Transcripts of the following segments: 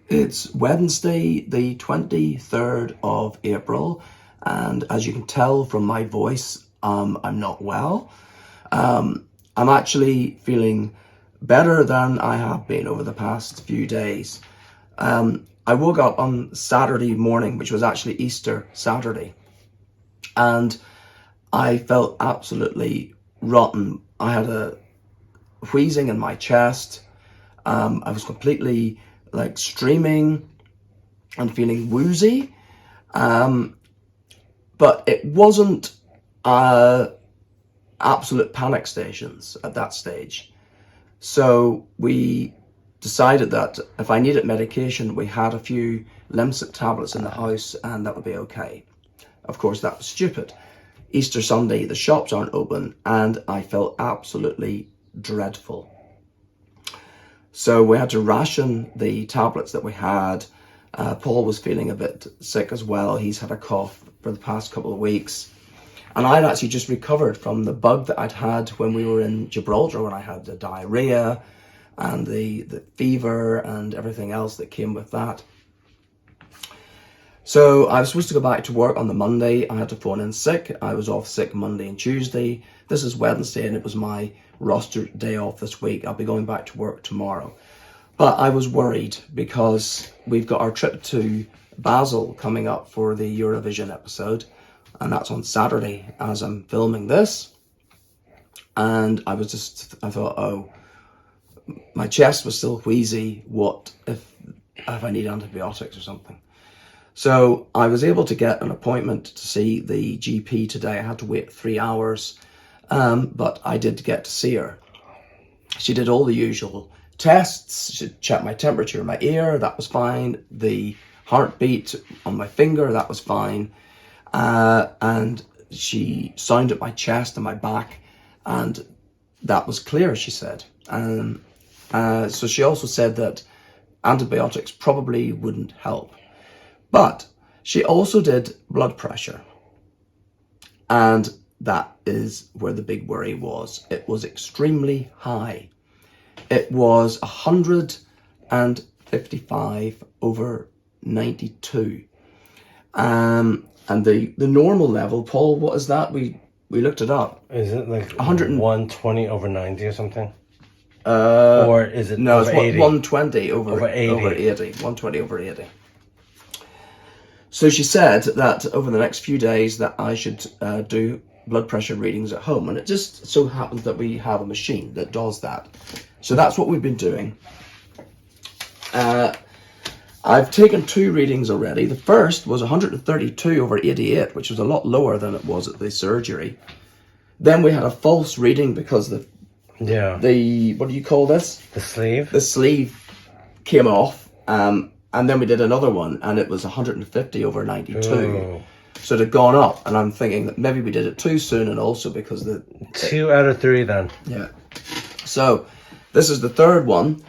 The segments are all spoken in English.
It's Wednesday, the 23rd of April, and as you can tell from my voice, I'm not well. I'm actually feeling better than I have been over the past few days. I woke up on Saturday morning, which was actually Easter Saturday, and I felt absolutely rotten. I had a wheezing in my chest. I was completely like streaming and feeling woozy. But it wasn't absolute panic stations at that stage. So we decided that if I needed medication, we had a few Lemsip tablets in the house and that would be okay. Of course, that was stupid. Easter Sunday, the shops aren't open, and I felt absolutely dreadful. So we had to ration the tablets that we had. Paul was feeling a bit sick as well. He's had a cough for the past couple of weeks. And I'd actually just recovered from the bug that I'd had when we were in Gibraltar, when I had the diarrhea and the fever and everything else that came with that. So I was supposed to go back to work on the Monday. I had to phone in sick. I was off sick Monday and Tuesday. This is Wednesday and it was my roster day off this week. I'll be going back to work tomorrow. But I was worried because we've got our trip to Basel coming up for the Eurovision episode. And that's on Saturday as I'm filming this. And I thought, oh, my chest was still wheezy. What if I need antibiotics or something? So I was able to get an appointment to see the GP today. I had to wait 3 hours, but I did get to see her. She did all the usual tests. She checked my temperature in my ear. That was fine. The heartbeat on my finger, that was fine. And she sounded my chest and my back, and that was clear, she said. So she also said that antibiotics probably wouldn't help. But she also did blood pressure. And that is where the big worry was. It was extremely high. It was 155 over 92. And the normal level, Paul, what is that? We looked it up. Is it like 120 over 90 or something? Or is it no? over It's 80? 120 over 80. 120 over 80. So she said that over the next few days that I should do blood pressure readings at home, and it just so happens that we have a machine that does that. So that's what we've been doing. I've taken 2 readings already. The first was 132 over 88, which was a lot lower than it was at the surgery. Then we had a false reading because the what do you call this? The sleeve. The sleeve came off, and then we did another one, and it was 150 over 92. Ooh. So it had gone up, and I'm thinking that maybe we did it too soon, and also because 2 out of 3 then. Yeah. So this is the third one.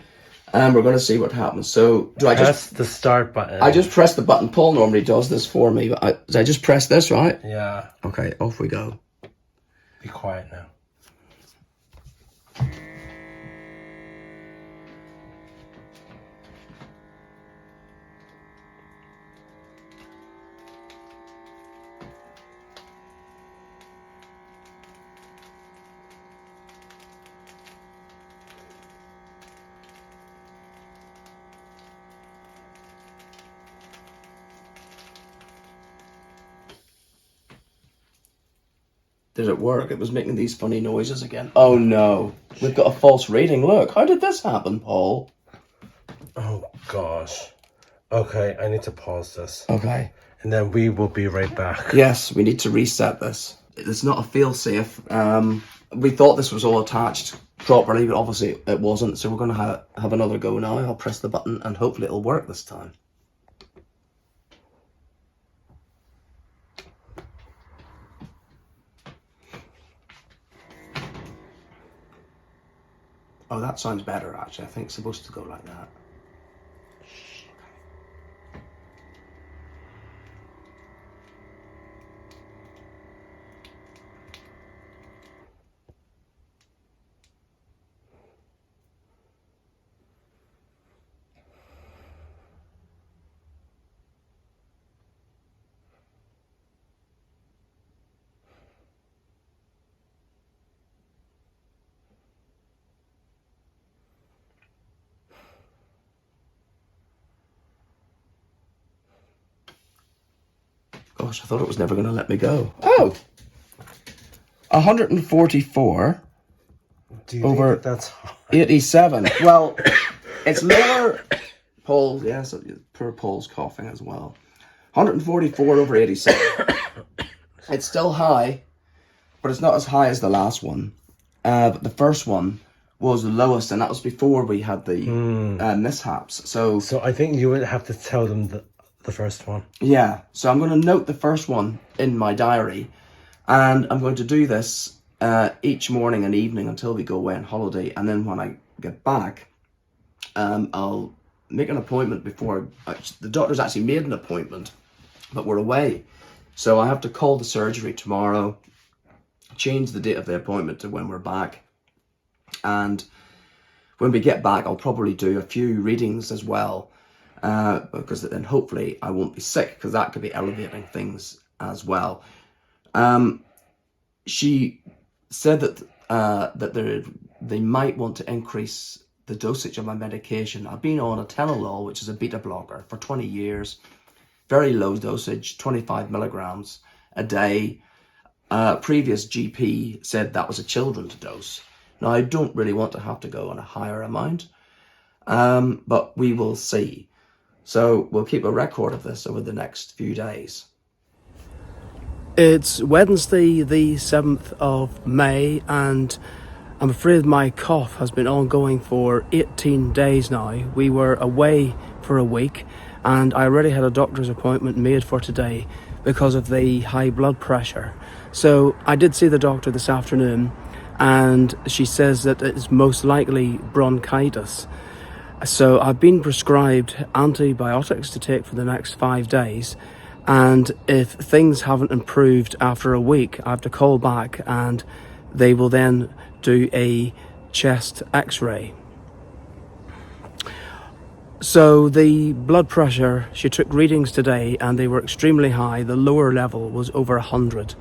And we're going to see what happens. So do I just press the start button? I just press the button. Paul normally does this for me, but I just press this, right? Yeah. Okay, off we go. Be quiet now. Did it work? It was making these funny noises again. Oh no, we've got a false reading. Look, how did this happen, Paul? Oh gosh. Okay, I need to pause this. Okay. And then we will be right back. Yes, we need to reset this. It's not a fail-safe. We thought this was all attached properly, but obviously it wasn't. So we're going to have another go now. I'll press the button and hopefully it'll work this time. Oh, that sounds better, actually. I think it's supposed to go like that. gosh, I thought it was never going to let me go. Oh! 144 Do you over think that's high? 87. Well, it's lower. Paul, yes, poor Paul's coughing as well. 144 over 87. It's still high, but it's not as high as the last one. But the first one was the lowest, and that was before we had the mishaps. So I think you would have to tell them the first one. yeah, so I'm going to note the first one in my diary, and I'm going to do this each morning and evening until we go away on holiday, and then when I get back, I'll make an appointment before the doctor's actually made an appointment, but we're away, so I have to call the surgery tomorrow, change the date of the appointment to when we're back, and when we get back I'll probably do a few readings as well, because then hopefully I won't be sick, because that could be elevating things as well. She said that they might want to increase the dosage of my medication. I've been on atenolol, which is a beta blocker, for 20 years. Very low dosage, 25 milligrams a day. Previous GP said that was a children's dose. Now, I don't really want to have to go on a higher amount, but we will see. So we'll keep a record of this over the next few days. It's Wednesday, the 7th of May, and I'm afraid my cough has been ongoing for 18 days now. We were away for a week, and I already had a doctor's appointment made for today because of the high blood pressure. So I did see the doctor this afternoon, and she says that it's most likely bronchitis. So I've been prescribed antibiotics to take for the next 5 days, and if things haven't improved after a week, I have to call back and they will then do a chest x-ray. So the blood pressure, she took readings today and they were extremely high. The lower level was over 100,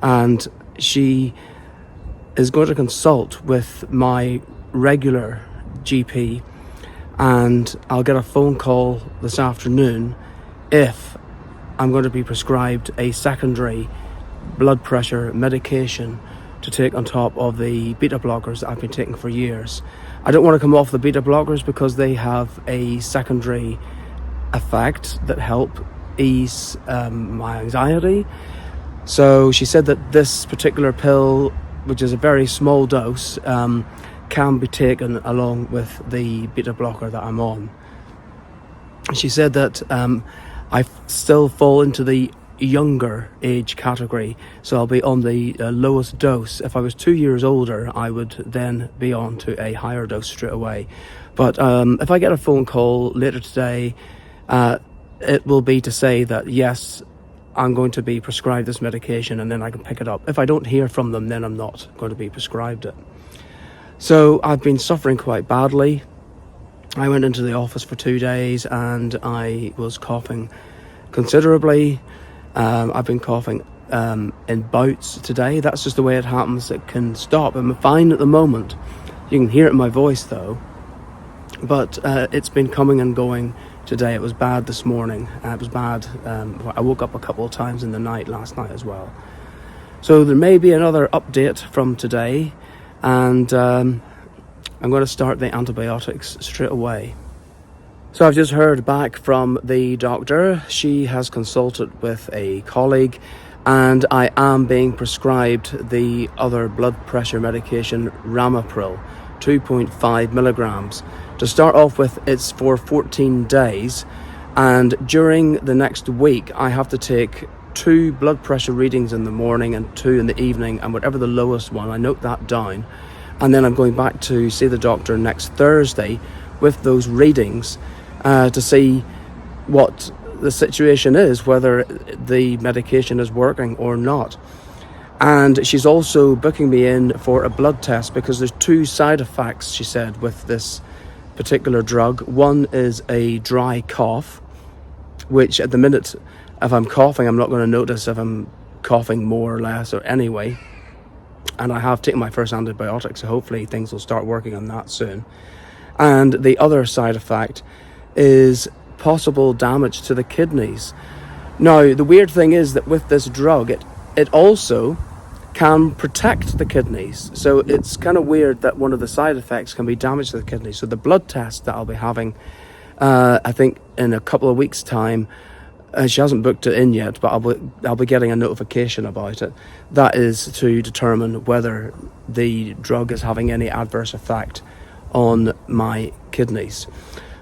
and she is going to consult with my regular GP, and I'll get a phone call this afternoon if I'm going to be prescribed a secondary blood pressure medication to take on top of the beta blockers that I've been taking for years. I don't want to come off the beta blockers because they have a secondary effect that help ease my anxiety. So she said that this particular pill, which is a very small dose, can be taken along with the beta blocker that I'm on. She said that I still fall into the younger age category, so I'll be on the lowest dose. If I was 2 years older, I would then be on to a higher dose straight away. But if I get a phone call later today, it will be to say that yes, I'm going to be prescribed this medication, and then I can pick it up. If I don't hear from them, then I'm not going to be prescribed it. So I've been suffering quite badly. I went into the office for 2 days and I was coughing considerably. I've been coughing in bouts today. That's just the way it happens. It can stop. I'm fine at the moment. You can hear it in my voice though. But it's been coming and going today. It was bad this morning. It was bad. I woke up a couple of times in the night last night as well. So there may be another update from today, and I'm going to start the antibiotics straight away. So I've just heard back from the doctor. She has consulted with a colleague, and I am being prescribed the other blood pressure medication, Ramipril, 2.5 milligrams. To start off with, it's for 14 days, and during the next week I have to take 2 blood pressure readings in the morning and 2 in the evening, and whatever the lowest one, I note that down. And then I'm going back to see the doctor next Thursday with those readings to see what the situation is, whether the medication is working or not. And she's also booking me in for a blood test because there's 2 side effects, she said, with this particular drug. One is a dry cough, which at the minute, if I'm coughing, I'm not going to notice if I'm coughing more or less or anyway. And I have taken my first antibiotic, so hopefully things will start working on that soon. And the other side effect is possible damage to the kidneys. Now, the weird thing is that with this drug, it also can protect the kidneys. So it's kind of weird that one of the side effects can be damage to the kidneys. So the blood test that I'll be having, I think in a couple of weeks' time, she hasn't booked it in yet, but I'll be getting a notification about it. That is to determine whether the drug is having any adverse effect on my kidneys.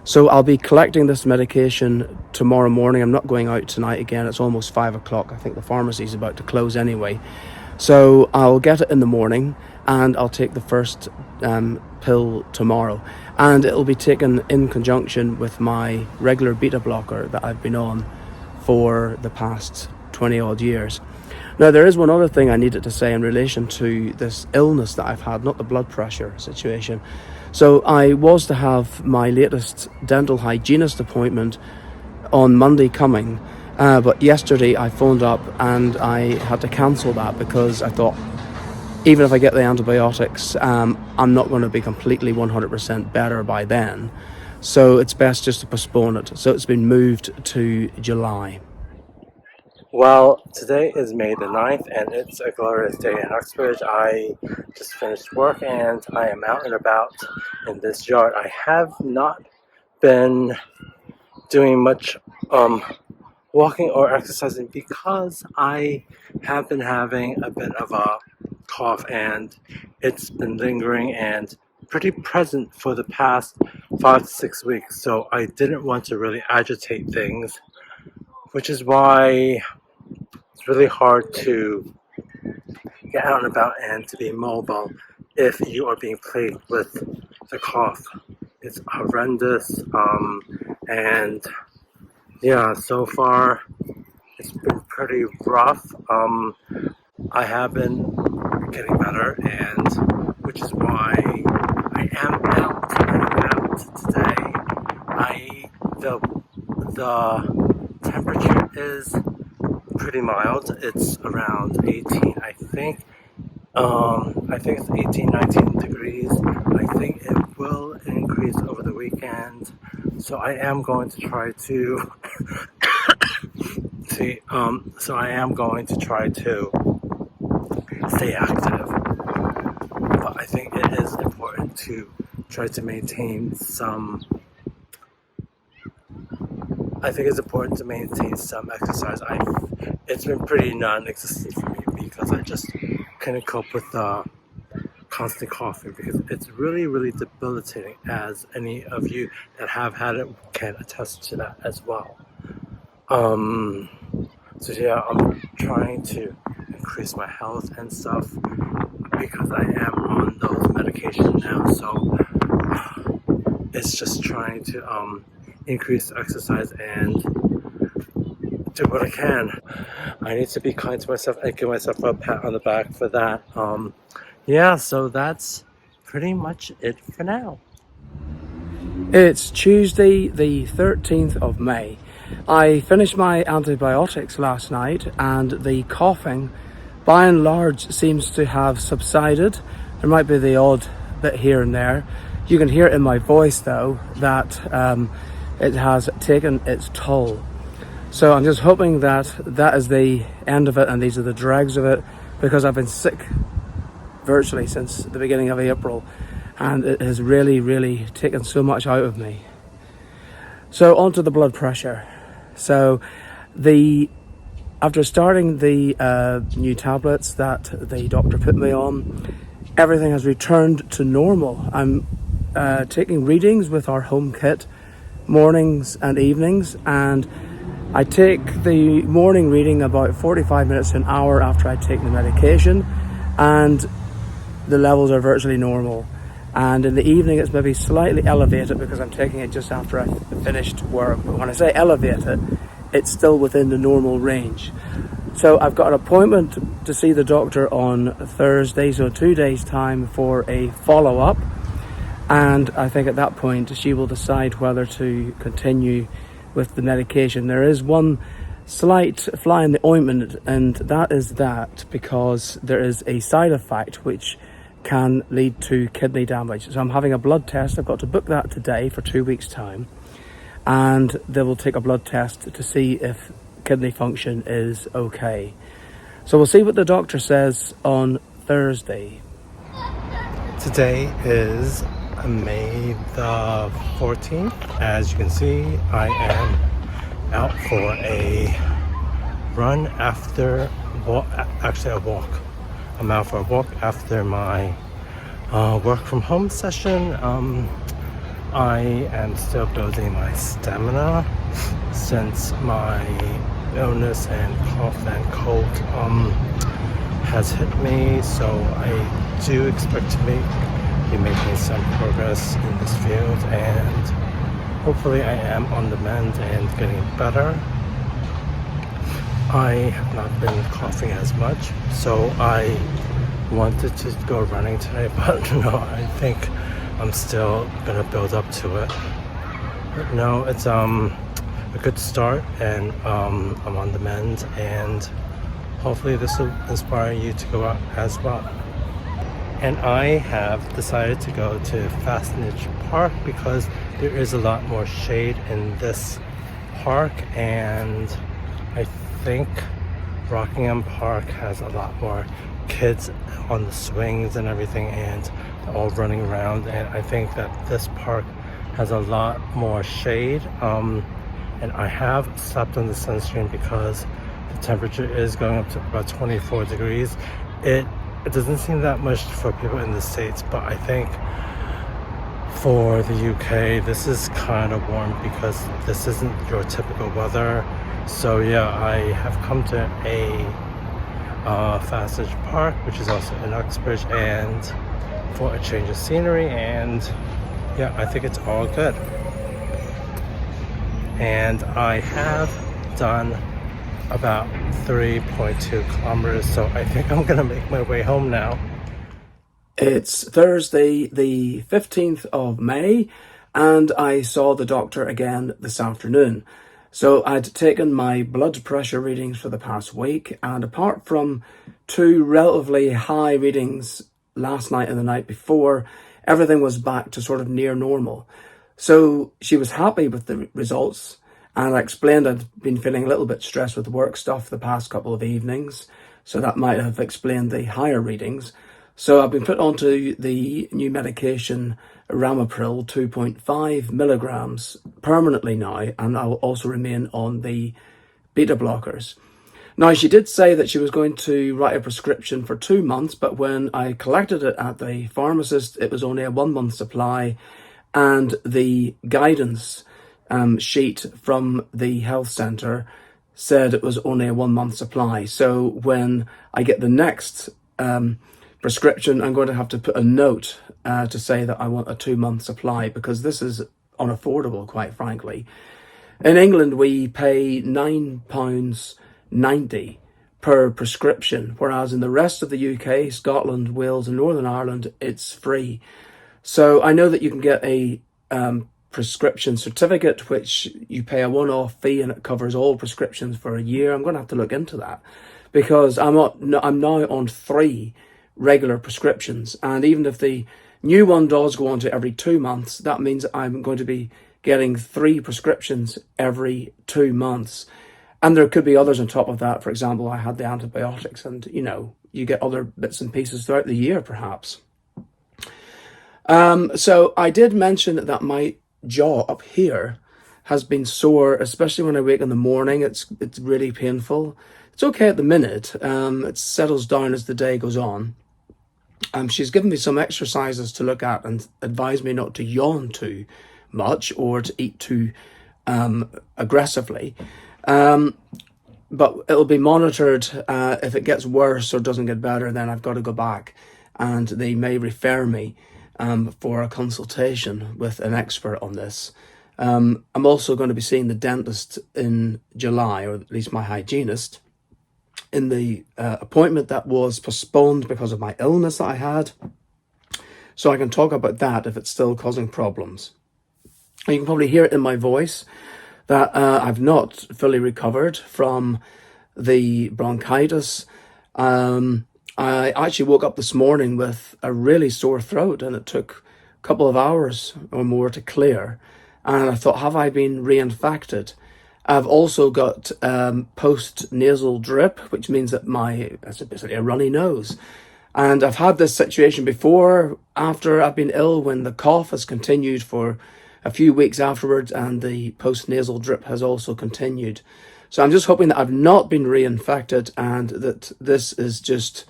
So I'll be collecting this medication tomorrow morning. I'm not going out tonight again. It's almost 5 o'clock. I think the pharmacy's about to close anyway. So I'll get it in the morning and I'll take the first pill tomorrow. And it'll be taken in conjunction with my regular beta blocker that I've been on for the past 20 odd years. Now, there is one other thing I needed to say in relation to this illness that I've had, not the blood pressure situation. So I was to have my latest dental hygienist appointment on Monday coming, but yesterday I phoned up and I had to cancel that because I thought, even if I get the antibiotics, I'm not going to be completely 100% better by then. So it's best just to postpone it. So it's been moved to July. Well, today is May the 9th, and it's a glorious day in Uxbridge. I just finished work, and I am out and about in this yard. I have not been doing much walking or exercising because I have been having a bit of a cough, and it's been lingering and pretty present for the past 5 to 6 weeks. So I didn't want to really agitate things, which is why it's really hard to get out and about and to be mobile if you are being plagued with the cough. It's horrendous, and yeah, so far it's been pretty rough. I have been getting better, and which is why I am out and about today. The temperature is pretty mild. It's around 18, I think. I think it's 18, 19 degrees. I think it will increase over the weekend. So I am going to try to stay active. But I think it is important to try to maintain some exercise. It's been pretty non-existent for me because I just couldn't cope with the constant coughing, because it's really, really debilitating, as any of you that have had it can attest to that as well. So yeah, I'm trying to increase my health and stuff because I am on those medications now. So it's just trying to increase exercise and do what I can. I need to be kind to myself and give myself a pat on the back for that. Yeah, so that's pretty much it for now. It's Tuesday the 13th of May. I finished my antibiotics last night and the coughing by and large seems to have subsided. There might be the odd bit here and there. You can hear it in my voice though that it has taken its toll. So I'm just hoping that that is the end of it and these are the dregs of it, because I've been sick virtually since the beginning of April and it has really, really taken so much out of me. So on to the blood pressure. So after starting the new tablets that the doctor put me on, everything has returned to normal. I'm taking readings with our home kit mornings and evenings, and I take the morning reading about 45 minutes to an hour after I take the medication, and the levels are virtually normal. And in the evening it's maybe slightly elevated because I'm taking it just after I've finished work. But when I say elevated, it's still within the normal range. So I've got an appointment to see the doctor on Thursday, so 2 days time, for a follow-up. And I think at that point she will decide whether to continue with the medication. There is one slight fly in the ointment, and that is that because there is a side effect which can lead to kidney damage. So I'm having a blood test. I've got to book that today for 2 weeks' time, and they will take a blood test to see if kidney function is okay. So we'll see what the doctor says on Thursday. Today is May the 14th. As you can see, I am out for a run after a walk. I'm out for a walk after my work from home session. I am still building my stamina since my illness and cough and cold has hit me, so I do expect to be making some progress in this field, and hopefully I am on the mend and getting better. I have not been coughing as much, so I wanted to go running today, but no, I think I'm still gonna build up to it. But no, it's a good start, and I'm on the mend, and hopefully this will inspire you to go out as well. And I have decided to go to Fastnage Park because there is a lot more shade in this park, and I think Rockingham Park has a lot more kids on the swings and everything, and they're all running around, and I think that this park has a lot more shade. And I have slept on the sunscreen because the temperature is going up to about 24 degrees. It doesn't seem that much for people in the States, but I think for the UK, this is kind of warm because this isn't your typical weather. So yeah, I have come to a Fastnage Park, which is also in Uxbridge, and for a change of scenery, and yeah, I think it's all good. And I have done about 3.2 kilometers, so I think I'm gonna make my way home now. It's Thursday, the 15th of May, and I saw the doctor again this afternoon. So I'd taken my blood pressure readings for the past week, and apart from two relatively high readings last night and the night before, everything was back to sort of near normal. So she was happy with the results, and I explained I'd been feeling a little bit stressed with work stuff the past couple of evenings, so that might have explained the higher readings. So I've been put onto the new medication Ramipril 2.5 milligrams permanently now, and I will also remain on the beta blockers. Now, she did say that she was going to write a prescription for 2 months, but when I collected it at the pharmacist, it was only a 1 month supply, and the guidance sheet from the health centre said it was only a 1 month supply. So when I get the next prescription, I'm going to have to put a note to say that I want a 2 month supply, because this is unaffordable, quite frankly. In England, we pay £9.90 per prescription, whereas in the rest of the UK, Scotland, Wales and Northern Ireland, it's free. So I know that you can get a prescription certificate, which you pay a one-off fee and it covers all prescriptions for a year. I'm going to have to look into that, because I'm now on 3 regular prescriptions, and even if the new one does go on to every 2 months, that means I'm going to be getting 3 prescriptions every 2 months. And there could be others on top of that. For example, I had the antibiotics, and you get other bits and pieces throughout the year perhaps. So I did mention that my jaw up here has been sore, especially when I wake in the morning. It's really painful. It's okay at the minute. It settles down as the day goes on. She's given me some exercises to look at and advised me not to yawn too much or to eat too aggressively. But it'll be monitored. If it gets worse or doesn't get better, then I've got to go back, and they may refer me for a consultation with an expert on this. I'm also going to be seeing the dentist in July, or at least my hygienist, in the appointment that was postponed because of my illness that I had. So I can talk about that if it's still causing problems. You can probably hear it in my voice that I've not fully recovered from the bronchitis. I actually woke up this morning with a really sore throat, and it took a couple of hours or more to clear. And I thought, have I been reinfected? I've also got post-nasal drip, which means that that's basically a runny nose. And I've had this situation before after I've been ill, when the cough has continued for a few weeks afterwards and the post-nasal drip has also continued. So I'm just hoping that I've not been reinfected and that this is just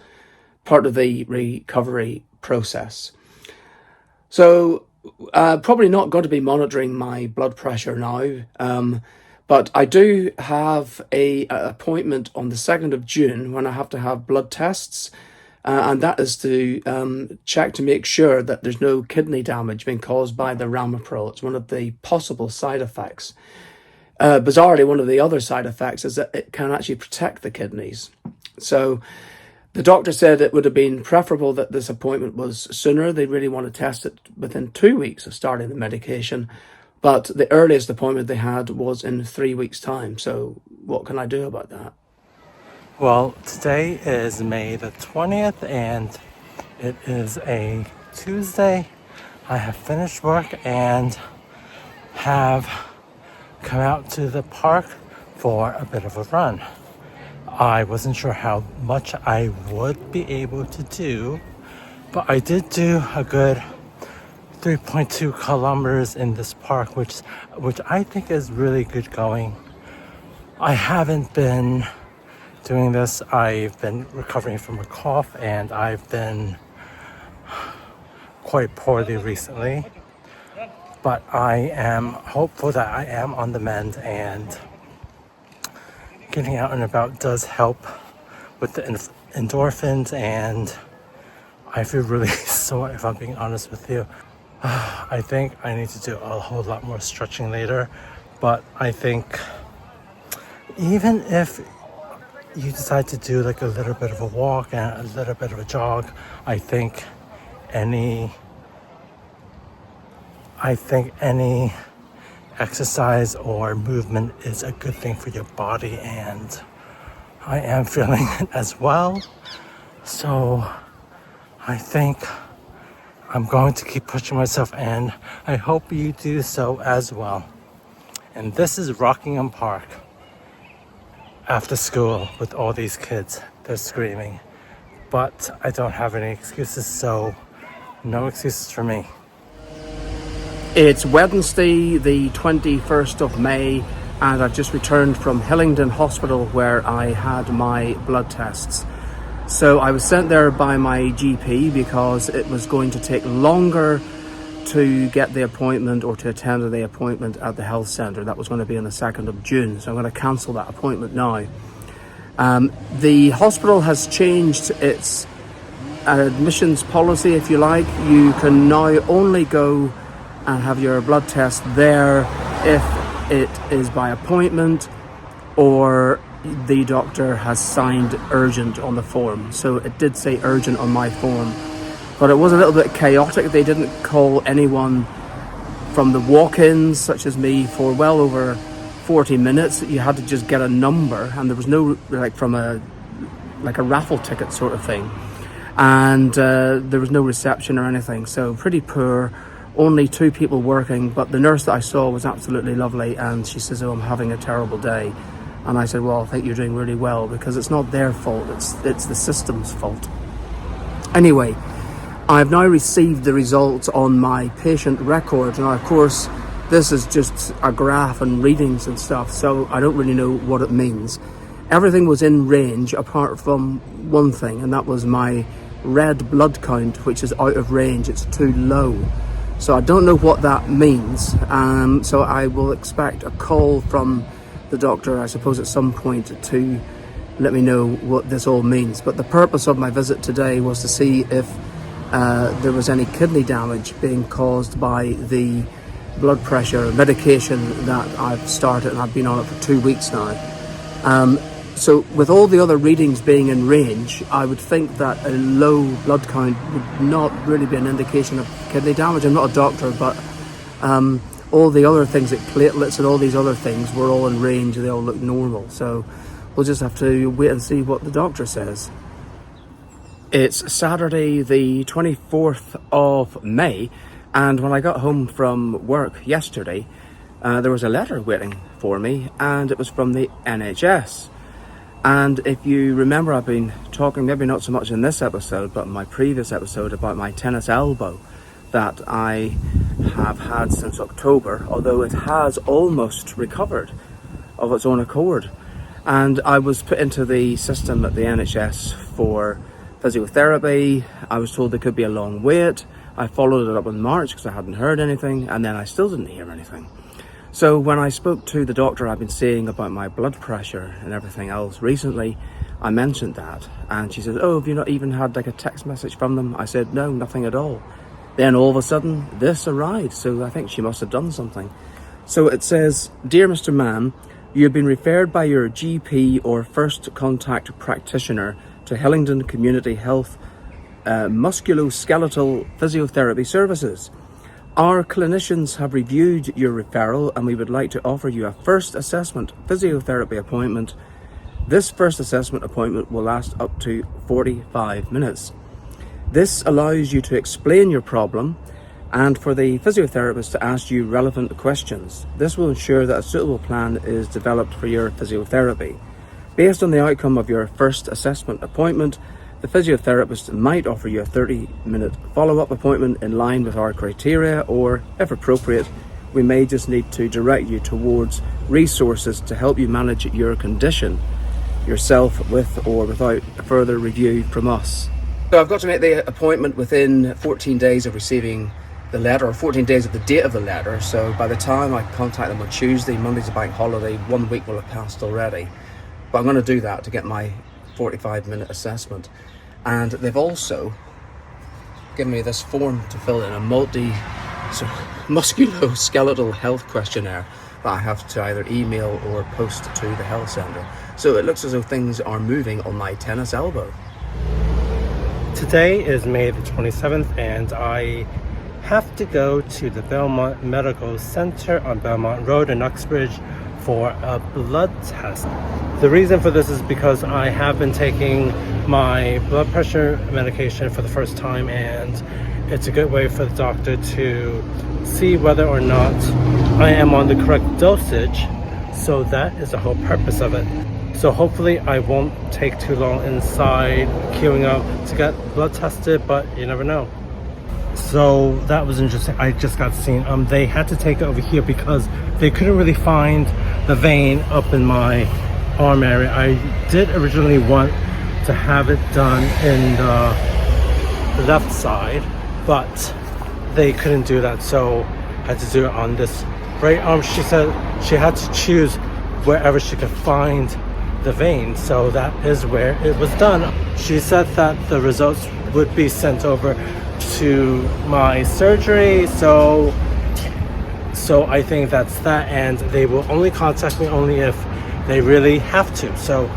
part of the recovery process. So probably not going to be monitoring my blood pressure now, but I do have an appointment on the 2nd of June when I have to have blood tests, and that is to check to make sure that there's no kidney damage being caused by the ramipril. It's one of the possible side effects. Bizarrely, one of the other side effects is that it can actually protect the kidneys. So the doctor said it would have been preferable that this appointment was sooner. They really want to test it within 2 weeks of starting the medication. But the earliest appointment they had was in 3 weeks' time. So what can I do about that? Well, today is May the 20th and it is a Tuesday. I have finished work and have come out to the park for a bit of a run. I wasn't sure how much I would be able to do, but I did do a good 3.2 kilometers in this park, which I think is really good going. I haven't been doing this. I've been recovering from a cough and I've been quite poorly recently, but I am hopeful that I am on the mend, and getting out and about does help with the endorphins, and I feel really sore, if I'm being honest with you. I think I need to do a whole lot more stretching later, but I think even if you decide to do like a little bit of a walk and a little bit of a jog, I think any exercise or movement is a good thing for your body, and I am feeling it as well. So I think I'm going to keep pushing myself, and I hope you do so as well. And this is Rockingham Park after school with all these kids. They're screaming, but I don't have any excuses, so no excuses for me. It's Wednesday, the 21st of May, and I've just returned from Hillingdon Hospital where I had my blood tests. So I was sent there by my GP because it was going to take longer to get the appointment or to attend to the appointment at the health centre. That was going to be on the 2nd of June, so I'm going to cancel that appointment now. The hospital has changed its admissions policy, if you like. You can now only go and have your blood test there if it is by appointment or the doctor has signed urgent on the form. So it did say urgent on my form, but it was a little bit chaotic. They didn't call anyone from the walk-ins, such as me, for well over 40 minutes. You had to just get a number, and there was no from a raffle ticket sort of thing, and there was no reception or anything. So pretty poor. Only 2 people working, but the nurse that I saw was absolutely lovely, and she says, "Oh, I'm having a terrible day." And I said, "Well, I think you're doing really well, because it's not their fault, it's the system's fault." Anyway, I've now received the results on my patient record. Now, of course, this is just a graph and readings and stuff, so I don't really know what it means. Everything was in range apart from one thing, and that was my red blood count, which is out of range. It's too low. So I don't know what that means. So I will expect a call from the doctor, I suppose, at some point to let me know what this all means. But the purpose of my visit today was to see if there was any kidney damage being caused by the blood pressure medication that I've started, and I've been on it for 2 weeks now. So with all the other readings being in range, I would think that a low blood count would not really be an indication of kidney damage. I'm not a doctor, but all the other things like platelets and all these other things were all in range. They all look normal. So we'll just have to wait and see what the doctor says. It's Saturday the 24th of May, and when I got home from work yesterday, there was a letter waiting for me, and it was from the NHS. And if you remember, I've been talking, maybe not so much in this episode, but in my previous episode, about my tennis elbow that I have had since October, although it has almost recovered of its own accord. And I was put into the system at the NHS for physiotherapy. I was told there could be a long wait. I followed it up in March because I hadn't heard anything, and then I still didn't hear anything. So when I spoke to the doctor I've been seeing about my blood pressure and everything else recently, I mentioned that, and she said, "Oh, have you not even had like a text message from them?" I said, "No, nothing at all." Then all of a sudden this arrived, so I think she must have done something. So it says, "Dear Mr. Mann, you have been referred by your GP or first contact practitioner to Hillingdon Community Health Musculoskeletal Physiotherapy Services. Our clinicians have reviewed your referral and we would like to offer you a first assessment physiotherapy appointment. This first assessment appointment will last up to 45 minutes. This allows you to explain your problem and for the physiotherapist to ask you relevant questions. This will ensure that a suitable plan is developed for your physiotherapy. Based on the outcome of your first assessment appointment, the physiotherapist might offer you a 30-minute follow-up appointment in line with our criteria, or, if appropriate, we may just need to direct you towards resources to help you manage your condition yourself with or without a further review from us." So I've got to make the appointment within 14 days of receiving the letter, or 14 days of the date of the letter. So by the time I contact them on Tuesday, Monday's a bank holiday, 1 week will have passed already. But I'm going to do that to get my 45-minute assessment. And they've also given me this form to fill in, a musculoskeletal health questionnaire that I have to either email or post to the health centre. So it looks as though things are moving on my tennis elbow. Today is May the 27th, and I have to go to the Belmont Medical Center on Belmont Road in Uxbridge for a blood test. The reason for this is because I have been taking my blood pressure medication for the first time, and it's a good way for the doctor to see whether or not I am on the correct dosage. So that is the whole purpose of it. So hopefully I won't take too long inside queuing up to get blood tested, but you never know. So that was interesting. I just got seen. They had to take it over here because they couldn't really find the vein up in my arm area. I did originally want to have it done in the left side, but they couldn't do that, so I had to do it on this right arm. She said she had to choose wherever she could find the vein, so that is where it was done. She said that the results would be sent over to my surgery, so I think that's that, and they will only contact me only if they really have to. So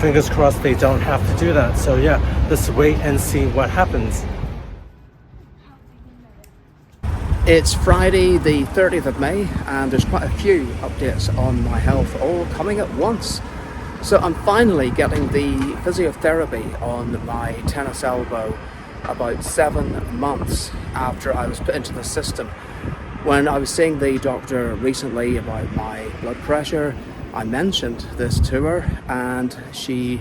fingers crossed they don't have to do that. So yeah, let's wait and see what happens. It's Friday the 30th of May, and there's quite a few updates on my health all coming at once. So I'm finally getting the physiotherapy on my tennis elbow about 7 months after I was put into the system. When I was seeing the doctor recently about my blood pressure, I mentioned this to her, and she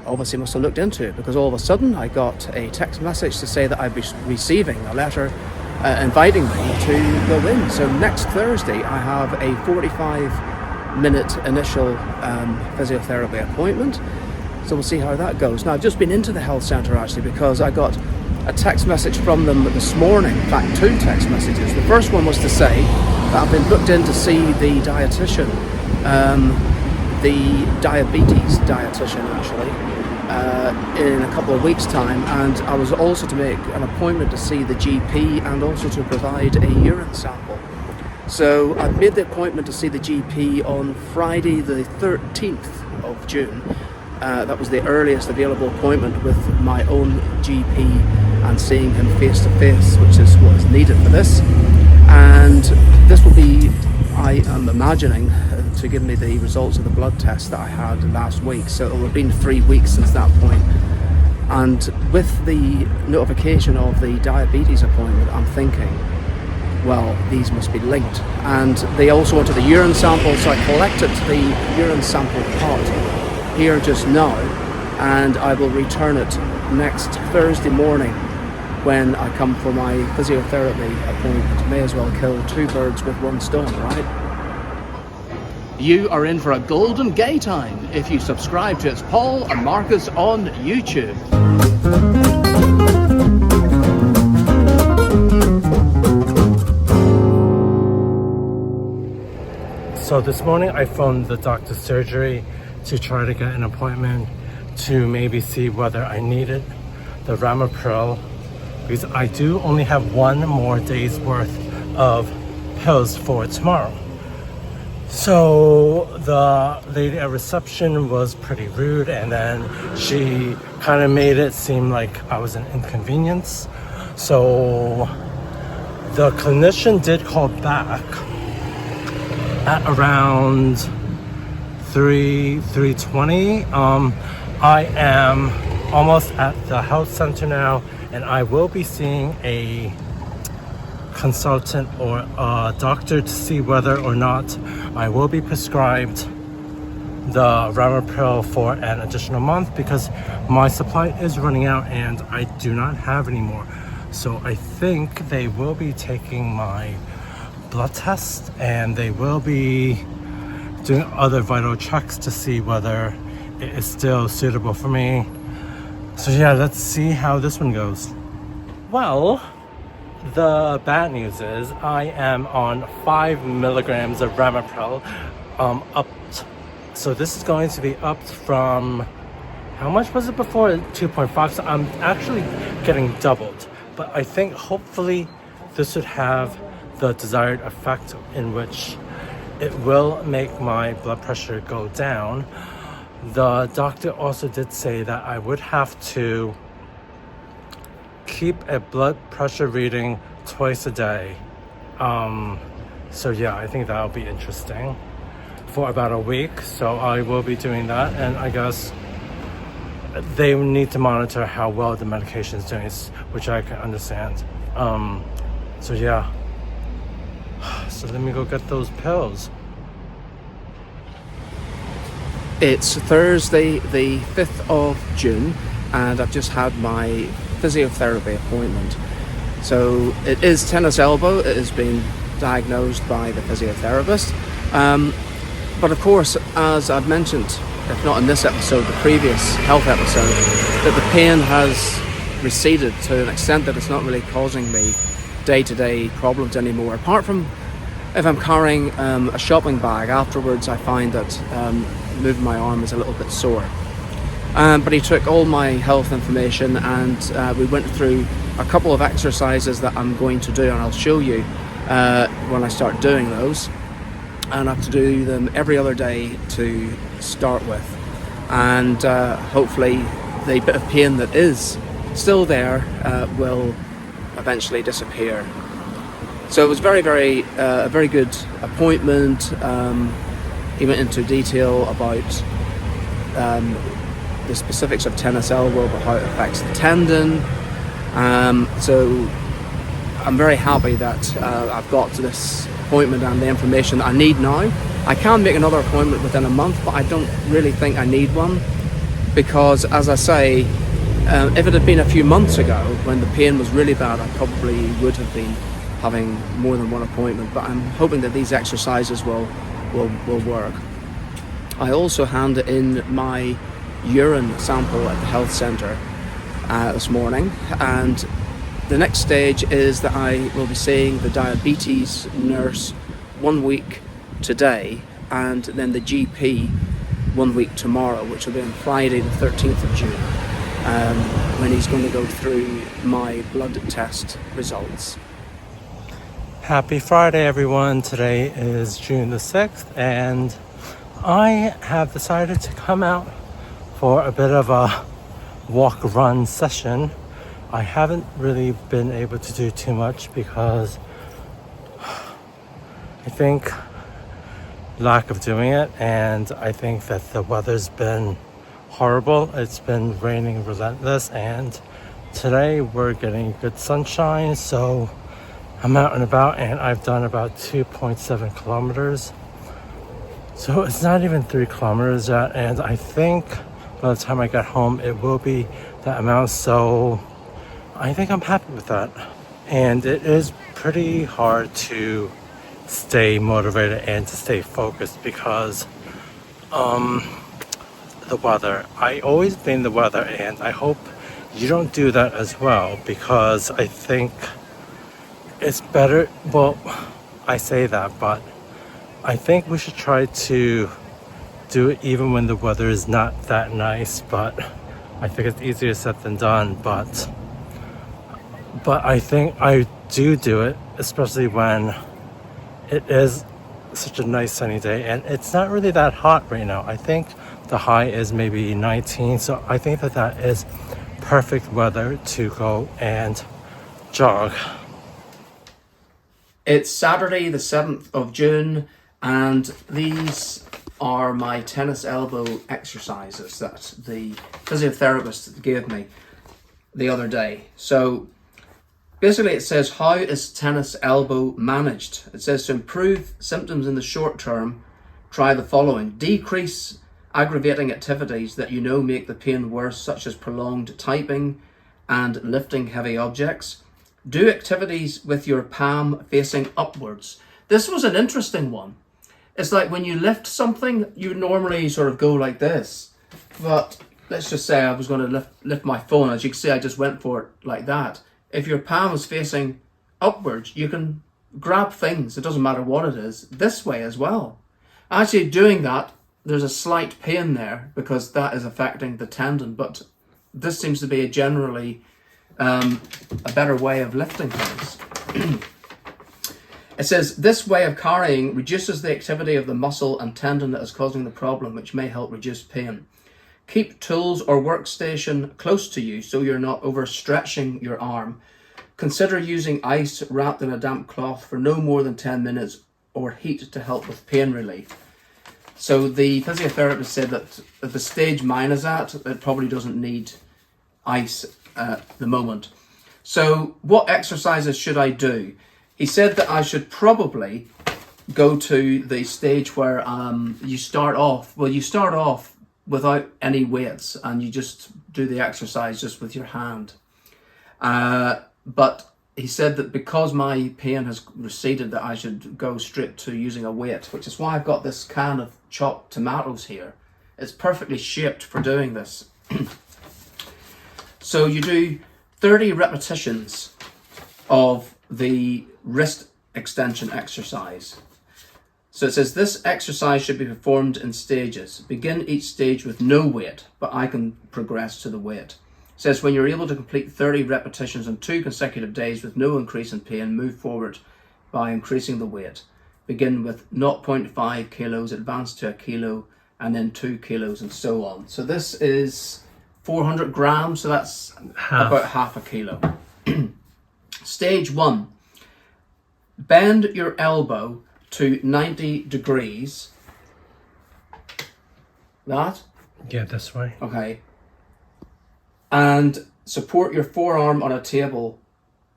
obviously must have looked into it, because all of a sudden I got a text message to say that I'd be receiving a letter inviting me to go in. So next Thursday I have a 45-minute initial physiotherapy appointment. So we'll see how that goes. Now, I've just been into the health centre actually, because I got a text message from them this morning. In fact, 2 text messages. The first one was to say that I've been booked in to see the dietitian, the diabetes dietitian actually, in a couple of weeks' time, and I was also to make an appointment to see the GP and also to provide a urine sample. So I've made the appointment to see the GP on Friday the 13th of June. That was the earliest available appointment with my own GP, and seeing him face to face, which is what is needed for this. And this will be, I am imagining, to give me the results of the blood test that I had last week. So it will have been 3 weeks since that point. And with the notification of the diabetes appointment, I'm thinking, well, these must be linked. And they also wanted the urine sample, so I collected the urine sample pot here just now, and I will return it next Thursday morning when I come for my physiotherapy appointment. May as well kill two birds with one stone, right? You are in for a golden gay time if you subscribe to It's Paul and Marcus on YouTube. So this morning I phoned the doctor's surgery to try to get an appointment to maybe see whether I needed the Ramipril, because I do only have one more day's worth of pills for tomorrow. So the lady at reception was pretty rude, and then she kind of made it seem like I was an inconvenience. So the clinician did call back at around 3:20. I am almost at the health center now, and I will be seeing a consultant or a doctor to see whether or not I will be prescribed the Ramipril for an additional month, because my supply is running out and I do not have any more. So I think they will be taking my blood test and they will be doing other vital checks to see whether it is still suitable for me. So yeah, let's see how this one goes. Well, the bad news is I am on 5 milligrams of Ramipril, upped. So this is going to be upped from, how much was it before? 2.5. So I'm actually getting doubled. But I think hopefully this would have the desired effect, in which it will make my blood pressure go down. The doctor also did say that I would have to keep a blood pressure reading twice a day. So yeah, I think that'll be interesting for about a week. So I will be doing that, and I guess they need to monitor how well the medication is doing, which I can understand. So yeah, so let me go get those pills. It's Thursday the 5th of June, and I've just had my physiotherapy appointment. So it is tennis elbow. It has been diagnosed by the physiotherapist. But of course, as I've mentioned, if not in this episode, the previous health episode, that the pain has receded to an extent that it's not really causing me day-to-day problems anymore. Apart from if I'm carrying a shopping bag, afterwards I find that moving my arm is a little bit sore. But he took all my health information, and we went through a couple of exercises that I'm going to do, and I'll show you when I start doing those. And I have to do them every other day to start with, and hopefully the bit of pain that is still there will eventually disappear. So it was a very good appointment. He went into detail about the specifics of tennis elbow, but how it affects the tendon. So I'm very happy that I've got to this appointment and the information that I need now. I can make another appointment within a month, but I don't really think I need one, because, as I say, if it had been a few months ago when the pain was really bad, I probably would have been having more than one appointment. But I'm hoping that these exercises will work. I also handed in my urine sample at the health centre this morning, and the next stage is that I will be seeing the diabetes nurse 1 week today, and then the GP 1 week tomorrow, which will be on Friday the 13th of June, when he's going to go through my blood test results. Happy Friday, everyone. Today is June the 6th, and I have decided to come out for a bit of a walk-run session. I haven't really been able to do too much because I think lack of doing it, and I think that the weather's been horrible. It's been raining relentless, and today we're getting good sunshine, so I'm out and about and I've done about 2.7 kilometers. So it's not even 3 kilometers yet, and I think by the time I get home it will be that amount, so I think I'm happy with that. And it is pretty hard to stay motivated and to stay focused because the weather. I always blame the weather, and I hope you don't do that as well, because I think it's better. Well, I say that, but I think we should try to do it even when the weather is not that nice. But I think it's easier said than done. But I think I do it, especially when it is such a nice sunny day and it's not really that hot right now. I think the high is maybe 19, so I think that is perfect weather to go and jog. It's Saturday the 7th of June, and these are my tennis elbow exercises that the physiotherapist gave me the other day. So basically it says, how is tennis elbow managed? It says to improve symptoms in the short term, try the following. Decrease aggravating activities that you know make the pain worse, such as prolonged typing and lifting heavy objects. Do activities with your palm facing upwards. This was an interesting one. It's like when you lift something, you normally sort of go like this. But let's just say I was going to lift my phone. As you can see, I just went for it like that. If your palm is facing upwards, you can grab things, it doesn't matter what it is, this way as well. Actually doing that, there's a slight pain there because that is affecting the tendon, but this seems to be a generally a better way of lifting things. It says, this way of carrying reduces the activity of the muscle and tendon that is causing the problem, which may help reduce pain. Keep tools or workstation close to you so you're not overstretching your arm. Consider using ice wrapped in a damp cloth for no more than 10 minutes or heat to help with pain relief. So the physiotherapist said that at the stage mine is at, it probably doesn't need ice at the moment. So what exercises should I do? He said that I should probably go to the stage where you start off without any weights and you just do the exercise just with your hand. But he said that because my pain has receded that I should go straight to using a weight, which is why I've got this can of chopped tomatoes here. It's perfectly shaped for doing this. So you do 30 repetitions of the wrist extension exercise. So it says this exercise should be performed in stages. Begin each stage with no weight, but I can progress to the weight. It says when you're able to complete 30 repetitions on 2 consecutive days with no increase in pain, move forward by increasing the weight. Begin with 0.5 kilos, advance to 1 kilo, and then 2 kilos, and so on. So this is 400 grams, so that's about half a kilo. Stage 1. Bend your elbow to 90 degrees. That? Yeah, this way. Okay. And support your forearm on a table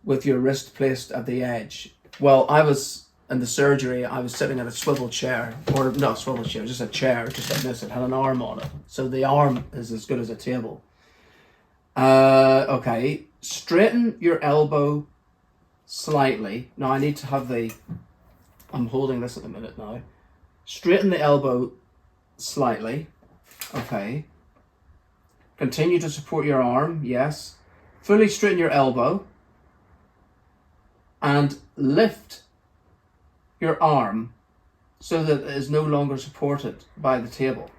with your wrist placed at the edge. Well, I was in the surgery, I was sitting in a swivel chair, or not a swivel chair, just a chair, just like this. It had an arm on it. So the arm is as good as a table. Okay. Straighten your elbow slightly. Now I need to have I'm holding this at the minute now. Straighten the elbow slightly. Okay. Continue to support your arm. Yes. Fully straighten your elbow. And lift your arm so that it is no longer supported by the table.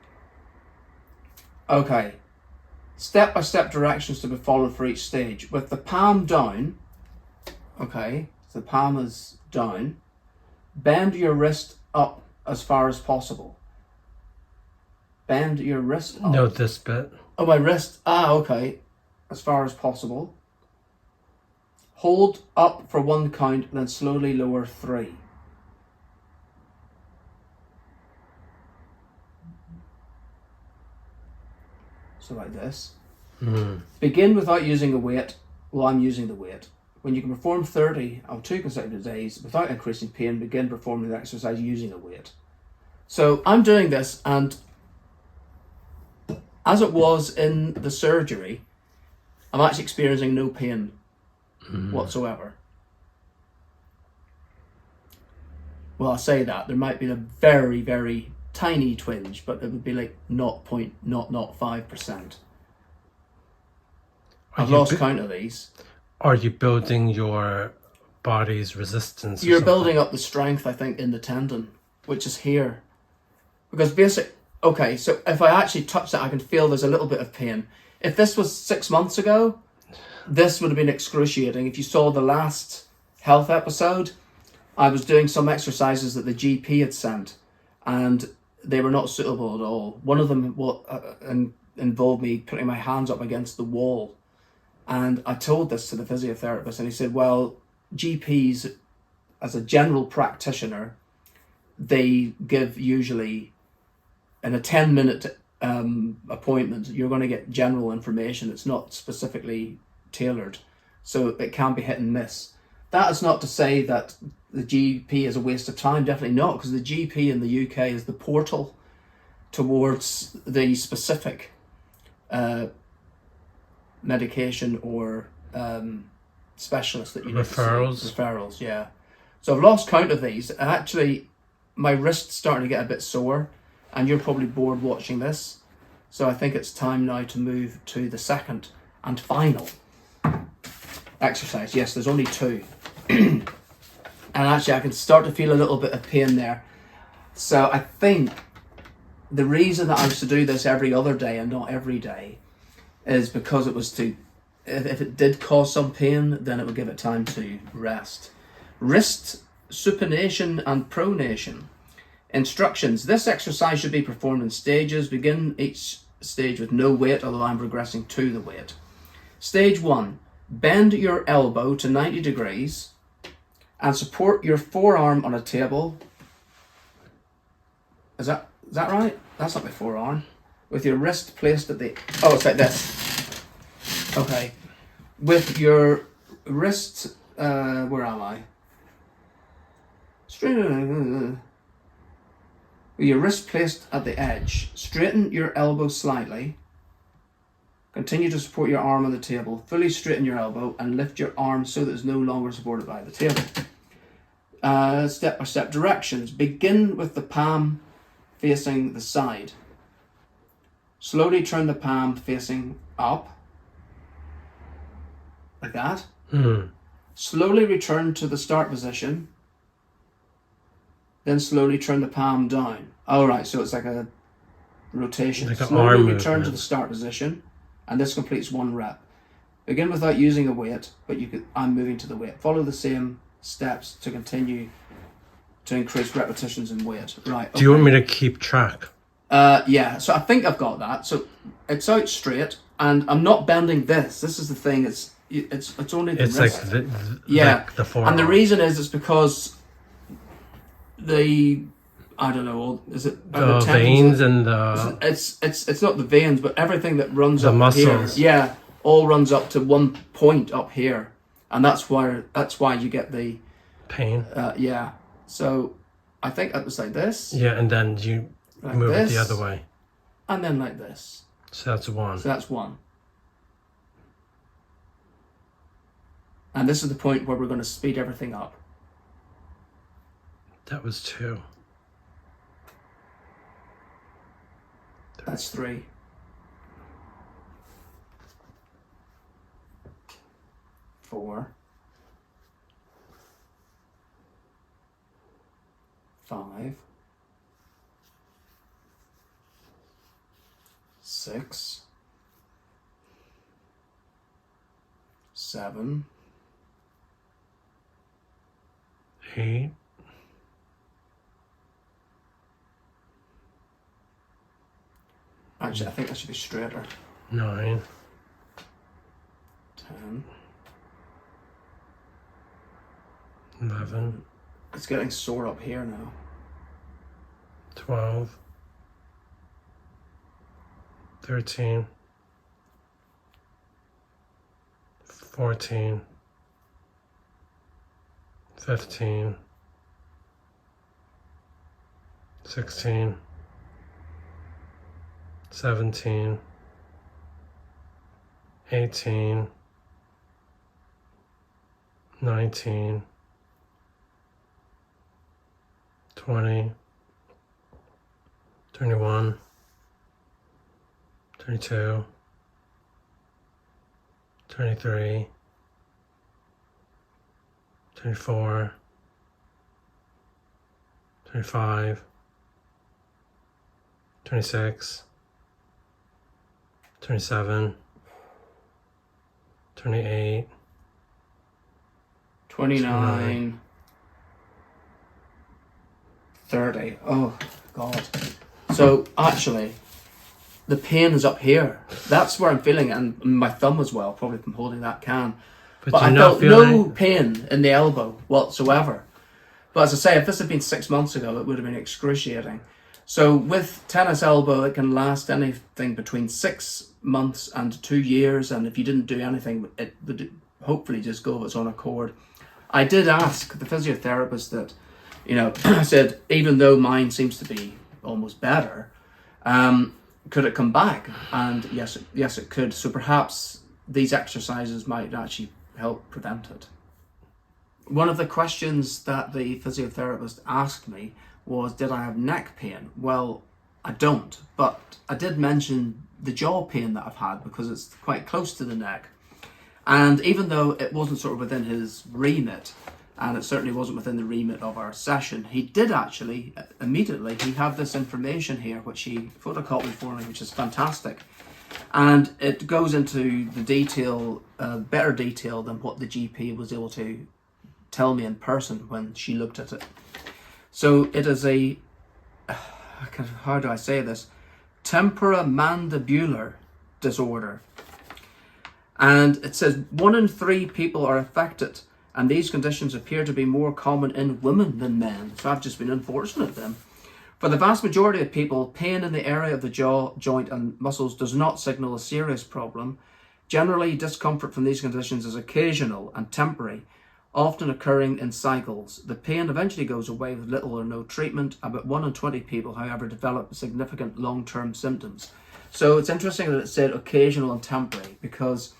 Okay. Step-by-step directions to be followed for each stage. With the palm down. Okay. So the palm is down. Bend your wrist up as far as possible. Bend your wrist up. No, this bit. Oh, my wrist. Okay. As far as possible. Hold up for 1 count, then slowly lower 3. So like this. Begin without using a weight. Well, I'm using the weight. When you can perform 30 on 2 consecutive days without increasing pain, begin performing the exercise using a weight. So I'm doing this, and as it was in the surgery, I'm actually experiencing no pain whatsoever. Well, I say that, there might be a very, very tiny twinge, but it would be like 0.005%. I've lost count of these. Are you building your body's resistance? You're building up the strength, I think, in the tendon, which is here. Because okay, so if I actually touch that, I can feel there's a little bit of pain. If this was 6 months ago, this would have been excruciating. If you saw the last health episode, I was doing some exercises that the GP had sent, and they were not suitable at all. One of them involved me putting my hands up against the wall. And I told this to the physiotherapist, and he said, well, GPs, as a general practitioner, they give usually in a 10-minute appointment, you're going to get general information. It's not specifically tailored. So it can be hit and miss. That is not to say that the GP is a waste of time. Definitely not, because the GP in the UK is the portal towards the specific medication or specialist that you need to see. Referrals, yeah. So I've lost count of these. Actually, my wrist's starting to get a bit sore, and you're probably bored watching this. So I think it's time now to move to the second and final exercise. Yes, there's only 2. And actually I can start to feel a little bit of pain there. So I think the reason that I was to do this every other day and not every day is because it was to, if it did cause some pain, then it would give it time to rest. Wrist supination and pronation. Instructions. This exercise should be performed in stages. Begin each stage with no weight, although I'm progressing to the weight. Stage 1. Bend your elbow to 90 degrees and support your forearm on a table. Is that right? That's not my forearm. With your wrist placed at the... Oh, it's like this. Okay. With your wrist... where am I? With your wrist placed at the edge, straighten your elbow slightly. Continue to support your arm on the table. Fully straighten your elbow and lift your arm so that it's no longer supported by the table. Step-by-step directions. Begin with the palm facing the side. Slowly turn the palm facing up. Like that. Slowly return to the start position. Then slowly turn the palm down. Alright, so it's like a rotation. Like slowly return to the start position. And this completes 1 rep. Begin without using a weight, but I'm moving to the weight. Follow the same steps to continue to increase repetitions in weight. Right. Okay. Do you want me to keep track? Yeah. So I think I've got that. So it's out straight, and I'm not bending this. This is the thing. It's only the wrist. Like the forearm. And the reason is it's because I don't know. Is it the veins and the? It's not the veins, but everything that runs the up muscles. here. Yeah, all runs up to one point up here, and that's why you get the pain. Yeah. So I think it was like this. Yeah, and then you like move this, it the other way. And then like this. So that's 1. So that's 1. And this is the point where we're going to speed everything up. That was 2. That's 3. 4. 5. 6. 7. 8. Actually, I think that should be straighter. 9. 10. 11. It's getting sore up here now. 12. 13. 14. 15, 16, 17, 18, 19, 20, 21, 22, 23, 24, 25, 26, 27, 28, 29, 30. Oh, God. So, actually, the pain is up here. That's where I'm feeling it, and my thumb as well, probably from holding that can. But I felt no pain in the elbow whatsoever. But as I say, if this had been 6 months ago, it would have been excruciating. So with tennis elbow, it can last anything between 6 months and 2 years. And if you didn't do anything, it would hopefully just go of its own accord. I did ask the physiotherapist that, I said, even though mine seems to be almost better, could it come back? And yes, it could. So perhaps these exercises might actually help prevent it. One of the questions that the physiotherapist asked me was, did I have neck pain? Well, I don't, but I did mention the jaw pain that I've had because it's quite close to the neck. And even though it wasn't sort of within his remit, and it certainly wasn't within the remit of our session, he did actually, immediately, he had this information here, which he photocopied for me, which is fantastic. And it goes into the detail, better detail than what the GP was able to tell me in person when she looked at it. So it is how do I say this? Temporomandibular disorder. And it says 1 in 3 people are affected, and these conditions appear to be more common in women than men. So I've just been unfortunate then. For the vast majority of people, pain in the area of the jaw, joint and muscles does not signal a serious problem. Generally, discomfort from these conditions is occasional and temporary, often occurring in cycles. The pain eventually goes away with little or no treatment. About 1 in 20 people, however, develop significant long-term symptoms. So it's interesting that it said occasional and temporary, because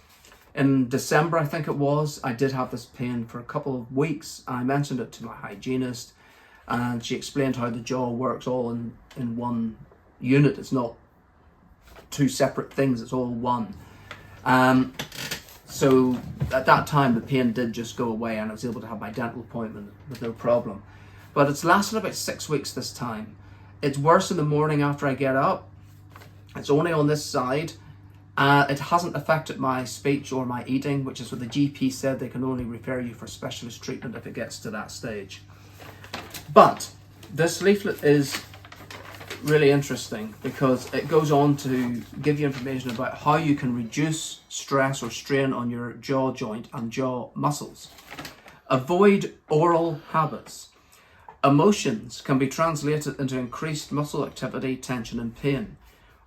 in December, I think it was, I did have this pain for a couple of weeks. I mentioned it to my hygienist, and she explained how the jaw works all in one unit. It's not 2 separate things, it's all one. So at that time, the pain did just go away, and I was able to have my dental appointment with no problem. But it's lasted about 6 weeks this time. It's worse in the morning after I get up. It's only on this side. It hasn't affected my speech or my eating, which is what the GP said. They can only refer you for specialist treatment if it gets to that stage. But this leaflet is really interesting because it goes on to give you information about how you can reduce stress or strain on your jaw joint and jaw muscles. Avoid oral habits. Emotions can be translated into increased muscle activity, tension and pain.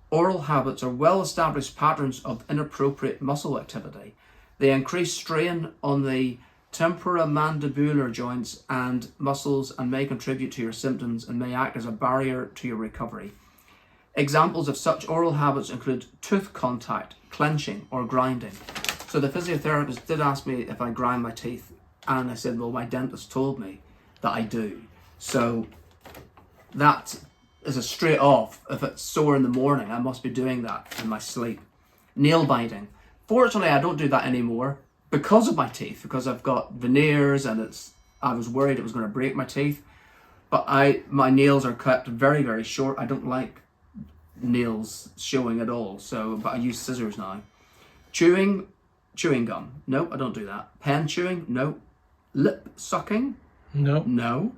Oral habits are well-established patterns of inappropriate muscle activity. They increase strain on the temporomandibular joints and muscles and may contribute to your symptoms and may act as a barrier to your recovery. Examples of such oral habits include tooth contact, clenching or grinding. So the physiotherapist did ask me if I grind my teeth, and I said, well, my dentist told me that I do. So that is a straight off. If it's sore in the morning, I must be doing that in my sleep. Nail biting. Fortunately, I don't do that anymore because of my teeth, because I've got veneers and I was worried it was going to break my teeth. But my nails are kept very, very short. I don't like nails showing at all, but I use scissors now. Chewing gum. No, I don't do that. Pen chewing. No. Lip sucking. No.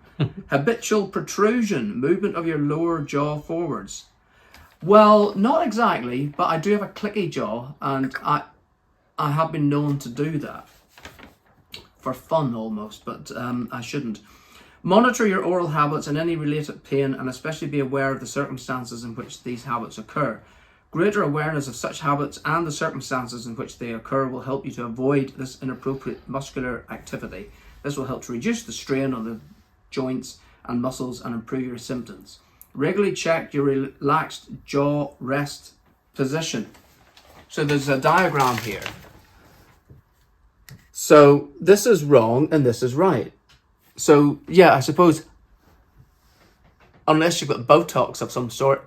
Habitual protrusion, movement of your lower jaw forwards. Well, not exactly, but I do have a clicky jaw, and I have been known to do that for fun almost, but I shouldn't. Monitor your oral habits and any related pain, and especially be aware of the circumstances in which these habits occur. Greater awareness of such habits and the circumstances in which they occur will help you to avoid this inappropriate muscular activity This will help to reduce the strain on the joints and muscles and improve your symptoms. Regularly check your relaxed jaw rest position. So there's a diagram here. So this is wrong and this is right. So yeah, I suppose unless you've got Botox of some sort,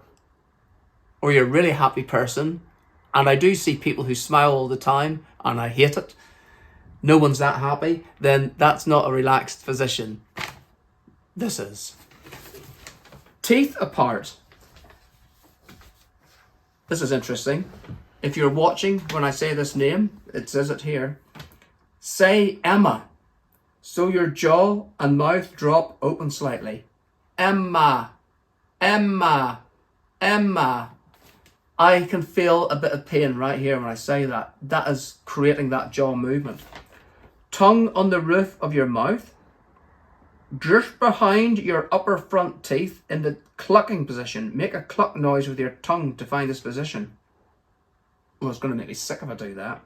or you're a really happy person, and I do see people who smile all the time, and I hate it, no one's that happy, then that's not a relaxed position. This is. Teeth apart. This is interesting. If you're watching when I say this name, it says it here. Say Emma. So your jaw and mouth drop open slightly. Emma. Emma. Emma. I can feel a bit of pain right here when I say that. That is creating that jaw movement. Tongue on the roof of your mouth. Just behind your upper front teeth in the clucking position. Make a cluck noise with your tongue to find this position. Well, it's going to make me sick if I do that.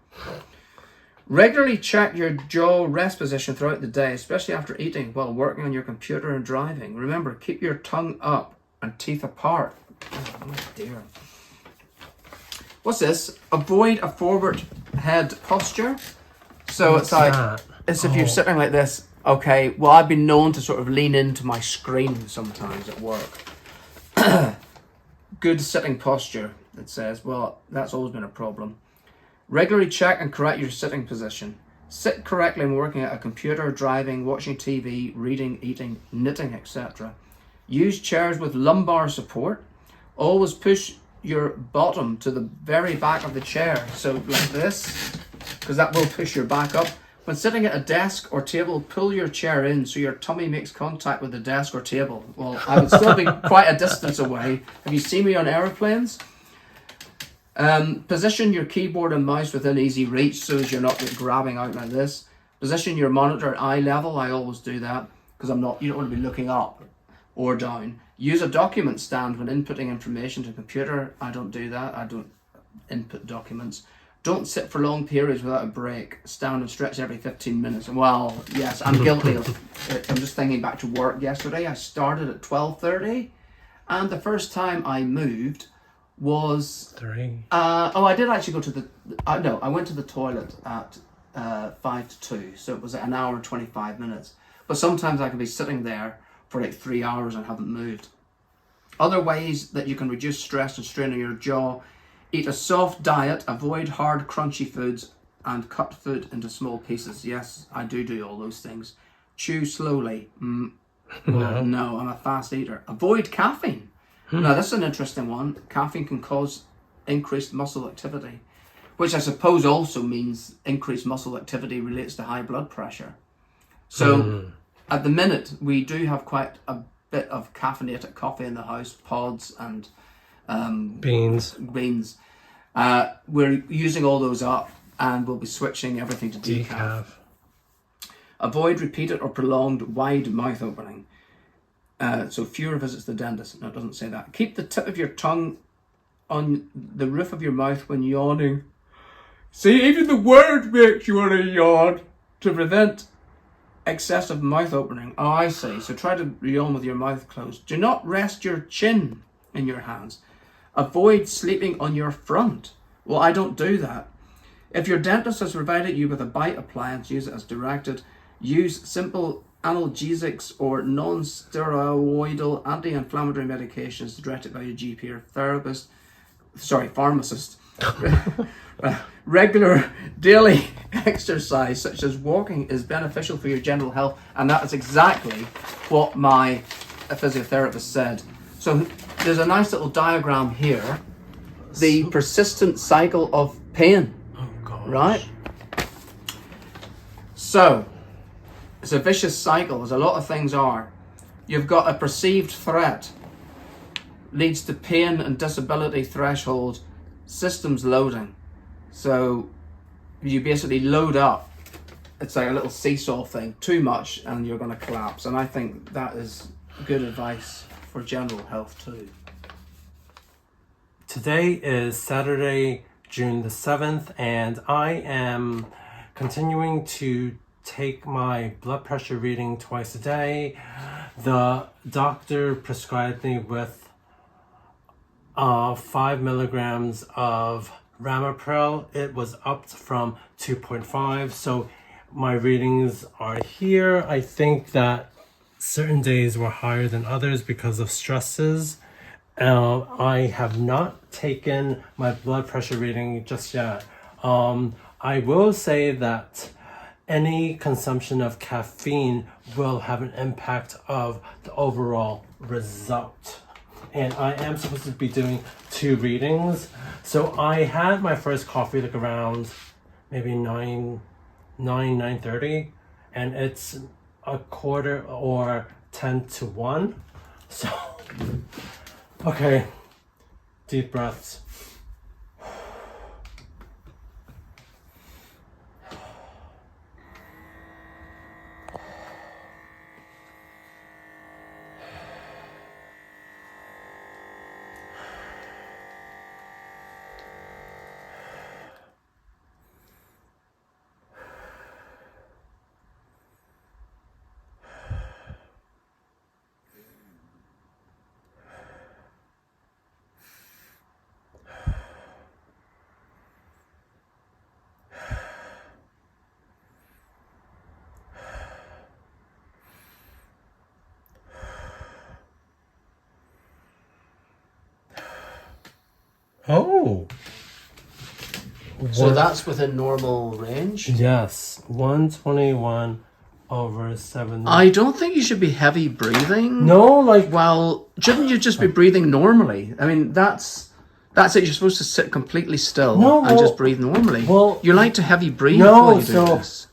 Regularly check your jaw rest position throughout the day, especially after eating, while working on your computer and driving. Remember, keep your tongue up and teeth apart. Oh my dear. What's this? Avoid a forward head posture. So What's it's like, that? it's if you're sitting like this. Okay, well, I've been known to sort of lean into my screen sometimes at work. Good sitting posture, it says. Well, that's always been a problem. Regularly check and correct your sitting position. Sit correctly when working at a computer, driving, watching TV, reading, eating, knitting, etc. Use chairs with lumbar support. Always push your bottom to the very back of the chair. So like this, because that will push your back up. When sitting at a desk or table, pull your chair in so your tummy makes contact with the desk or table. Well, I would still be quite a distance away. Have you seen me on aeroplanes? Position your keyboard and mouse within easy reach so as you're not grabbing out like this. Position your monitor at eye level. I always do that because you don't want to be looking up or down. Use a document stand when inputting information to a computer. I don't do that. I don't input documents. Don't sit for long periods without a break. Stand and stretch every 15 minutes. Well, yes, I'm guilty of it. I'm just thinking back to work yesterday. I started at 12:30 and the first time I moved was 3. I did actually go to I went to the toilet at 5 to 2, so it was an hour and 25 minutes. But sometimes I can be sitting there for like 3 hours and haven't moved. Other ways that you can reduce stress and strain on your jaw: eat a soft diet, avoid hard crunchy foods, and cut food into small pieces. Yes, I do all those things. Chew slowly. No, I'm a fast eater. Avoid caffeine. Now, this is an interesting one. Caffeine can cause increased muscle activity, which I suppose also means increased muscle activity relates to high blood pressure. So, at the minute, we do have quite a bit of caffeinated coffee in the house, pods and beans. We're using all those up, and we'll be switching everything to decaf. Avoid repeated or prolonged wide mouth opening. So fewer visits to the dentist. No, it doesn't say that. Keep the tip of your tongue on the roof of your mouth when yawning. See, even the word makes you want to yawn to prevent excessive mouth opening. Oh, I see. So try to yawn with your mouth closed. Do not rest your chin in your hands. Avoid sleeping on your front. Well, I don't do that. If your dentist has provided you with a bite appliance, use it as directed. Use simple analgesics or non-steroidal anti-inflammatory medications directed by your GP or pharmacist. Regular daily exercise such as walking is beneficial for your general health, and that is exactly what my physiotherapist said. So there's a nice little diagram here. The persistent cycle of pain. Oh gosh. Right? So it's a vicious cycle, as a lot of things are. You've got a perceived threat, leads to pain and disability threshold, systems loading. So you basically load up. It's like a little seesaw thing, too much, and you're going to collapse. And I think that is good advice for general health too. Today is Saturday, June the 7th, and I am continuing to take my blood pressure reading twice a day. The doctor prescribed me with 5 milligrams of Ramipril. It was up from 2.5, so my readings are here. I think that certain days were higher than others because of stresses. I have not taken my blood pressure reading just yet. I will say that any consumption of caffeine will have an impact of the overall result. And I am supposed to be doing 2 readings. So I had my first coffee like around maybe 9:30, and it's a quarter or 10 to 1. So, okay, deep breaths. Oh. So that's within normal range? Yes, 121/7. I don't think you should be heavy breathing. No, like, Well, shouldn't you just be breathing normally? I mean, that's it. You're supposed to sit completely still and just breathe normally. Well, you like to heavy breathe no, while you do so this.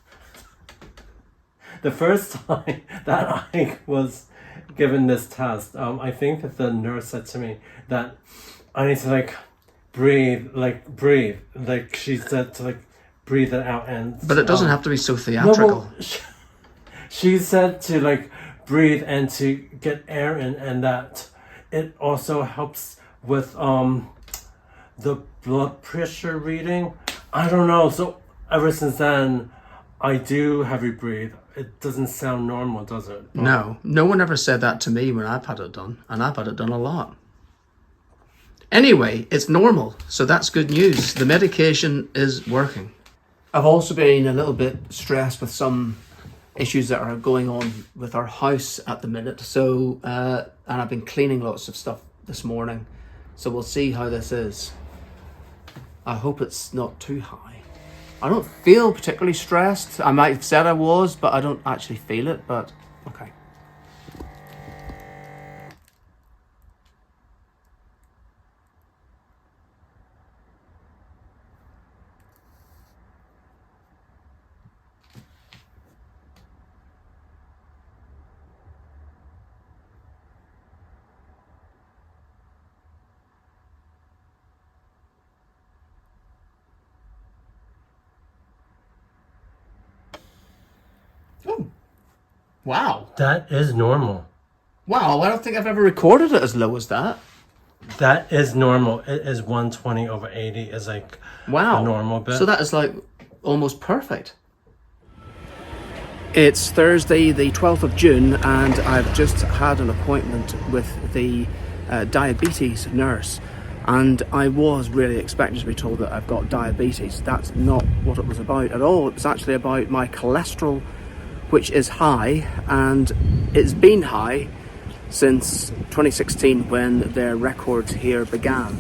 the first time that I was given this test, I think that the nurse said to me that I need to breathe. Like she said to breathe it out, and But it doesn't have to be so theatrical. She said to breathe and to get air in, and that it also helps with the blood pressure reading. I don't know. So ever since then, I do heavy breathe. It doesn't sound normal, does it? No one ever said that to me when I've had it done, and I've had it done a lot. Anyway, it's normal, so that's good news. The medication is working. I've also been a little bit stressed with some issues that are going on with our house at the minute. So, and I've been cleaning lots of stuff this morning. So we'll see how this is. I hope it's not too high. I don't feel particularly stressed. I might have said I was, but I don't actually feel it, but okay. Oh, wow. That is normal. Wow, I don't think I've ever recorded it as low as that. That is normal. It is 120/80 is Wow. the normal bit. So that is almost perfect. It's Thursday, the 12th of June, and I've just had an appointment with the diabetes nurse. And I was really expecting to be told that I've got diabetes. That's not what it was about at all. It was actually about my cholesterol, which is high, and it's been high since 2016 when their records here began.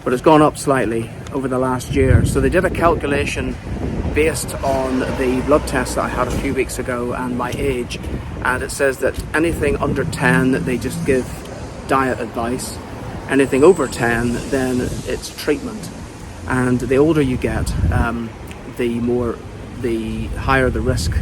But it's gone up slightly over the last year. So they did a calculation based on the blood test that I had a few weeks ago and my age, and it says that anything under 10 they just give diet advice. Anything over 10, then it's treatment. And the older you get, the higher the risk.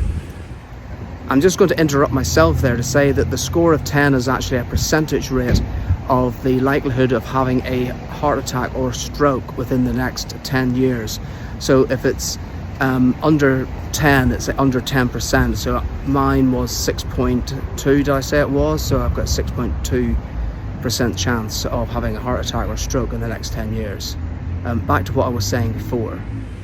I'm just going to interrupt myself there to say that the score of 10 is actually a percentage rate of the likelihood of having a heart attack or stroke within the next 10 years. So if it's under 10, it's under 10%. So mine was 6.2, did I say it was? So I've got 6.2% chance of having a heart attack or stroke in the next 10 years. Back to what I was saying before.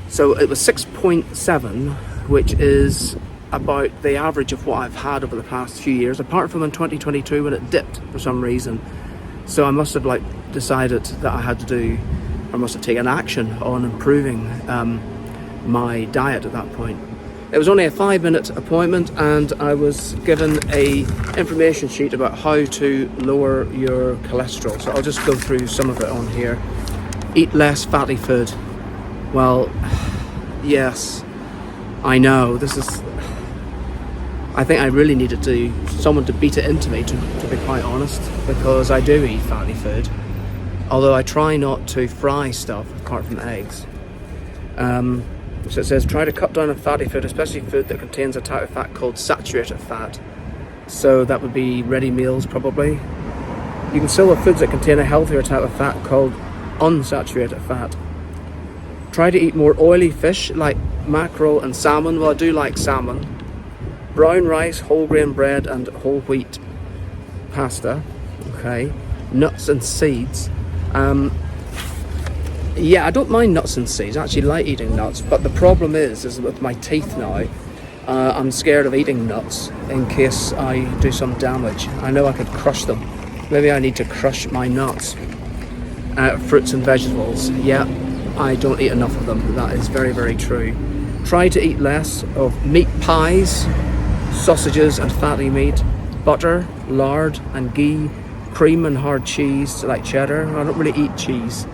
So it was 6.7, which is about the average of what I've had over the past few years, apart from in 2022 when it dipped for some reason. So I must have decided that I had to do, I must have taken action on improving my diet at that point. It was only a 5-minute appointment, and I was given a information sheet about how to lower your cholesterol. So I'll just go through some of it on here. Eat less fatty food. Well, yes, I know this is, I think I really needed someone to beat it into me, to be quite honest, because I do eat fatty food, although I try not to fry stuff apart from eggs. So it says try to cut down on fatty food, especially food that contains a type of fat called saturated fat. So that would be ready meals probably. You can still have foods that contain a healthier type of fat called unsaturated fat. Try to eat more oily fish like mackerel and salmon. Well, I do like salmon. Brown rice, whole grain bread and whole wheat pasta. Okay. Nuts and seeds. Yeah, I don't mind nuts and seeds. I actually like eating nuts, but the problem is with my teeth now, I'm scared of eating nuts in case I do some damage. I know I could crush them. Maybe I need to crush my nuts. Fruits and vegetables. Yeah, I don't eat enough of them. That is very, very true. Try to eat less of meat pies, sausages and fatty meat, butter, lard and ghee, cream and hard cheese like cheddar. I don't really eat cheese,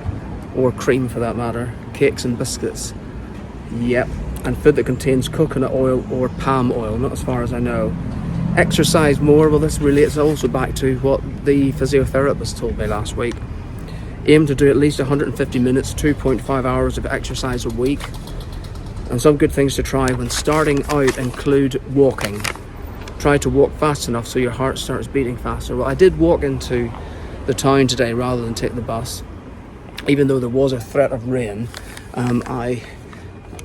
or cream for that matter. Cakes and biscuits. Yep. And food that contains coconut oil or palm oil, not as far as I know. Exercise more. Well, this relates also back to what the physiotherapist told me last week. Aim to do at least 150 minutes, 2.5 hours of exercise a week. And some good things to try when starting out include walking. Try to walk fast enough so your heart starts beating faster. Well, I did walk into the town today rather than take the bus. Even though there was a threat of rain, I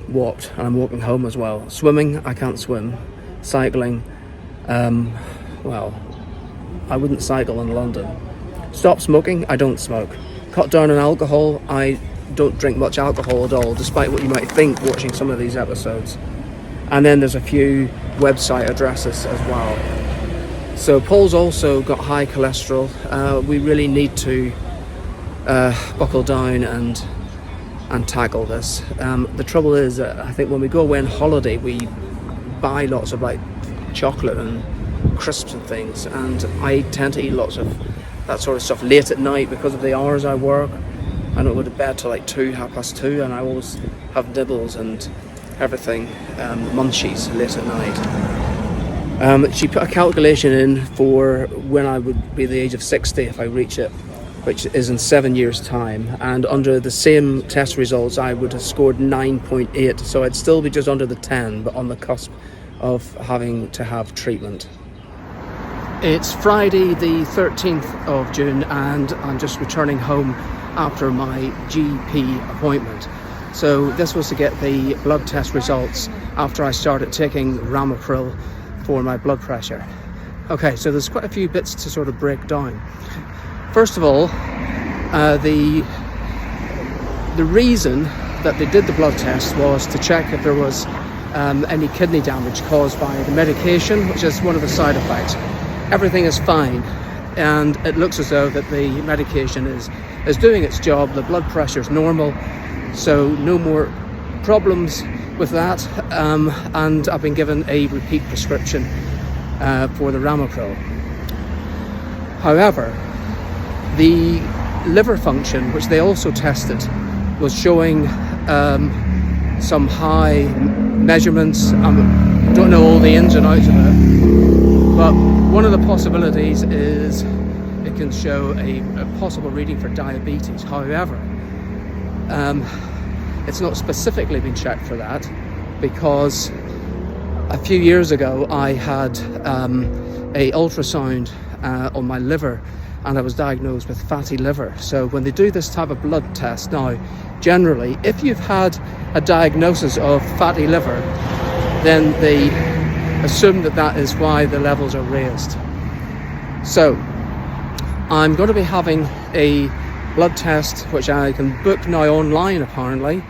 walked, and I'm walking home as well. Swimming, I can't swim. Cycling, well, I wouldn't cycle in London. Stop smoking, I don't smoke. Cut down on alcohol, I don't drink much alcohol at all, despite what you might think watching some of these episodes. And then there's a few website addresses as well. So Paul's also got high cholesterol. We really need to buckle down and tackle this. The trouble is that I think when we go away on holiday, we buy lots of chocolate and crisps and things, and I tend to eat lots of that sort of stuff late at night because of the hours I work. I don't go to bed till 2:30, and I always have nibbles and everything, munchies late at night. She put a calculation in for when I would be the age of 60 if I reach it, which is in 7 years' time, and under the same test results I would have scored 9.8, so I'd still be just under the 10, but on the cusp of having to have treatment. It's Friday the 13th of June, and I'm just returning home after my GP appointment. So this was to get the blood test results after I started taking Ramipril for my blood pressure. Okay, so there's quite a few bits to sort of break down. First of all, the reason that they did the blood test was to check if there was any kidney damage caused by the medication, which is one of the side effects. Everything is fine, and it looks as though that the medication is doing its job. The blood pressure is normal, so no more problems with that, and I've been given a repeat prescription for the Ramipril. However, the liver function, which they also tested, was showing some high measurements. I don't know all the ins and outs of it, but one of the possibilities is it can show a possible reading for diabetes. However, it's not specifically been checked for that, because a few years ago I had a ultrasound on my liver, and I was diagnosed with fatty liver. So when they do this type of blood test now, generally, if you've had a diagnosis of fatty liver, then they assume that that is why the levels are raised. So I'm going to be having a blood test, which I can book now online apparently,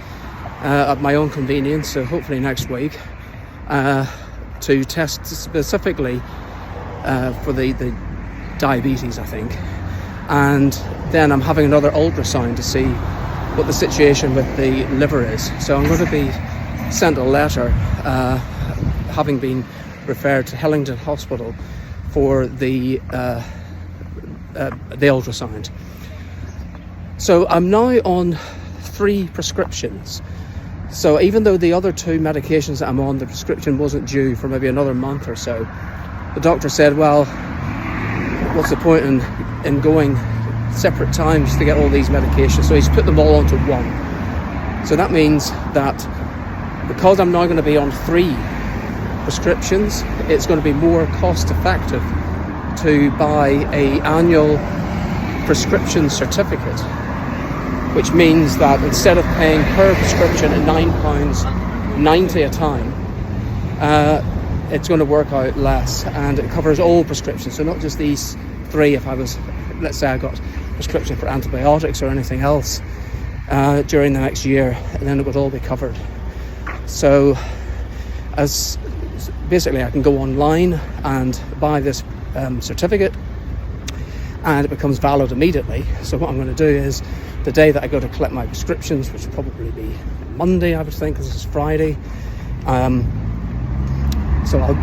at my own convenience, so hopefully next week. to test specifically for the diabetes, I think. And then I'm having another ultrasound to see what the situation with the liver is. So I'm going to be sent a letter having been referred to Hillingdon Hospital for the ultrasound. So I'm now on 3 prescriptions. So even though the other 2 medications that I'm on, the prescription wasn't due for maybe another month or so, the doctor said, well, what's the point in going separate times to get all these medications? So he's put them all onto one. So that means that because I'm now going to be on 3 prescriptions, it's going to be more cost effective to buy a annual prescription certificate, which means that instead of paying per prescription at £9.90 a time, it's going to work out less, and it covers all prescriptions. So not just these 3. If I was, let's say I got a prescription for antibiotics or anything else during the next year, and then it would all be covered. So as basically I can go online and buy this certificate, and it becomes valid immediately. So what I'm going to do is, the day that I go to collect my prescriptions, which will probably be Monday, I would think, because this is Friday, so I'll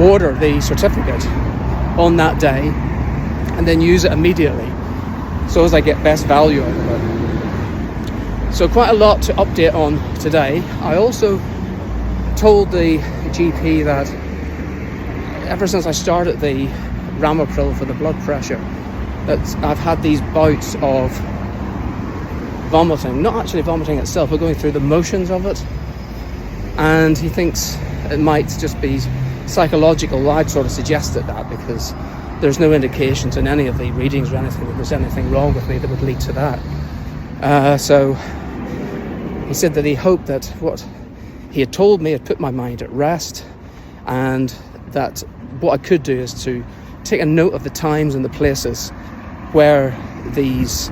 order the certificate on that day and then use it immediately, so as I get best value out of it. So quite a lot to update on today. I also told the GP that ever since I started the Ramipril for the blood pressure, that I've had these bouts of vomiting, not actually vomiting itself, but going through the motions of it, and he thinks it might just be psychological. Well, I'd sort of suggested that because there's no indications in any of the readings or anything that there's anything wrong with me that would lead to that. So he said that he hoped that what he had told me had put my mind at rest, and that what I could do is to take a note of the times and the places where these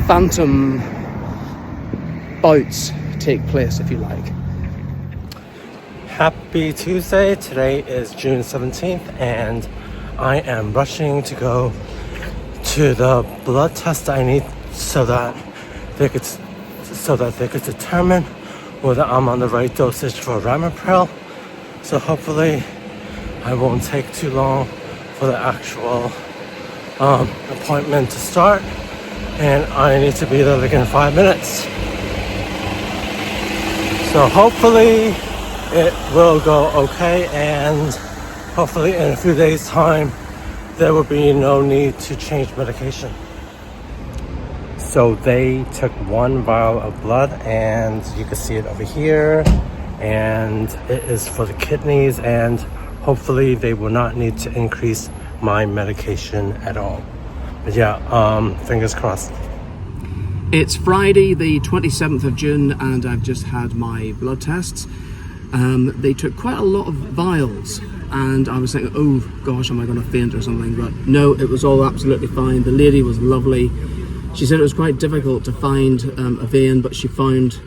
phantom bouts take place, if you like. Happy Tuesday. Today is June 17th, and I am rushing to go to the blood test I need so that they could determine whether I'm on the right dosage for Ramipril. So hopefully I won't take too long for the actual appointment to start, and I need to be there like in 5 minutes. So hopefully it will go okay, and hopefully in a few days' time there will be no need to change medication. So they took 1 vial of blood, and you can see it over here, and it is for the kidneys, and hopefully they will not need to increase my medication at all. But yeah, fingers crossed. It's Friday the 27th of June, and I've just had my blood tests. They took quite a lot of vials, and I was thinking, oh gosh, am I going to faint or something? But no, it was all absolutely fine. The lady was lovely. She said it was quite difficult to find a vein, but she found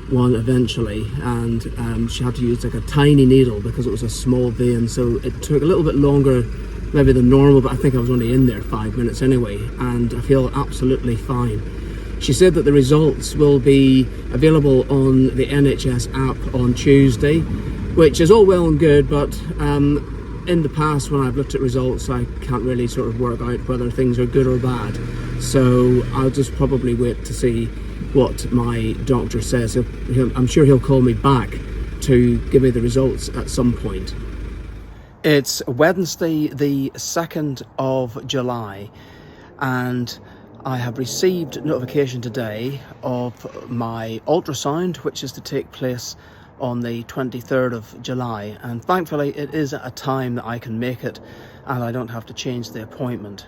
one eventually, and she had to use like a tiny needle because it was a small vein, so it took a little bit longer maybe than normal, but I think I was only in there 5 minutes anyway, and I feel absolutely fine. She said that the results will be available on the NHS app on Tuesday, which is all well and good, but in the past when I've looked at results, I can't really sort of work out whether things are good or bad. So I'll just probably wait to see what my doctor says. I'm sure he'll call me back to give me the results at some point. It's Wednesday the 2nd of July, and I have received notification today of my ultrasound, which is to take place on the 23rd of July, and thankfully it is at a time that I can make it and I don't have to change the appointment.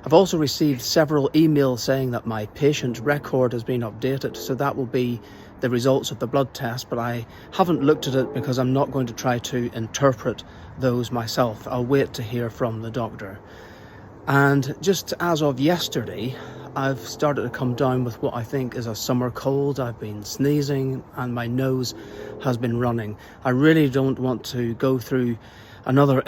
I've also received several emails saying that my patient record has been updated, so that will be the results of the blood test, but I haven't looked at it because I'm not going to try to interpret those myself. I'll wait to hear from the doctor. And just as of yesterday, I've started to come down with what I think is a summer cold. I've been sneezing and my nose has been running. I really don't want to go through another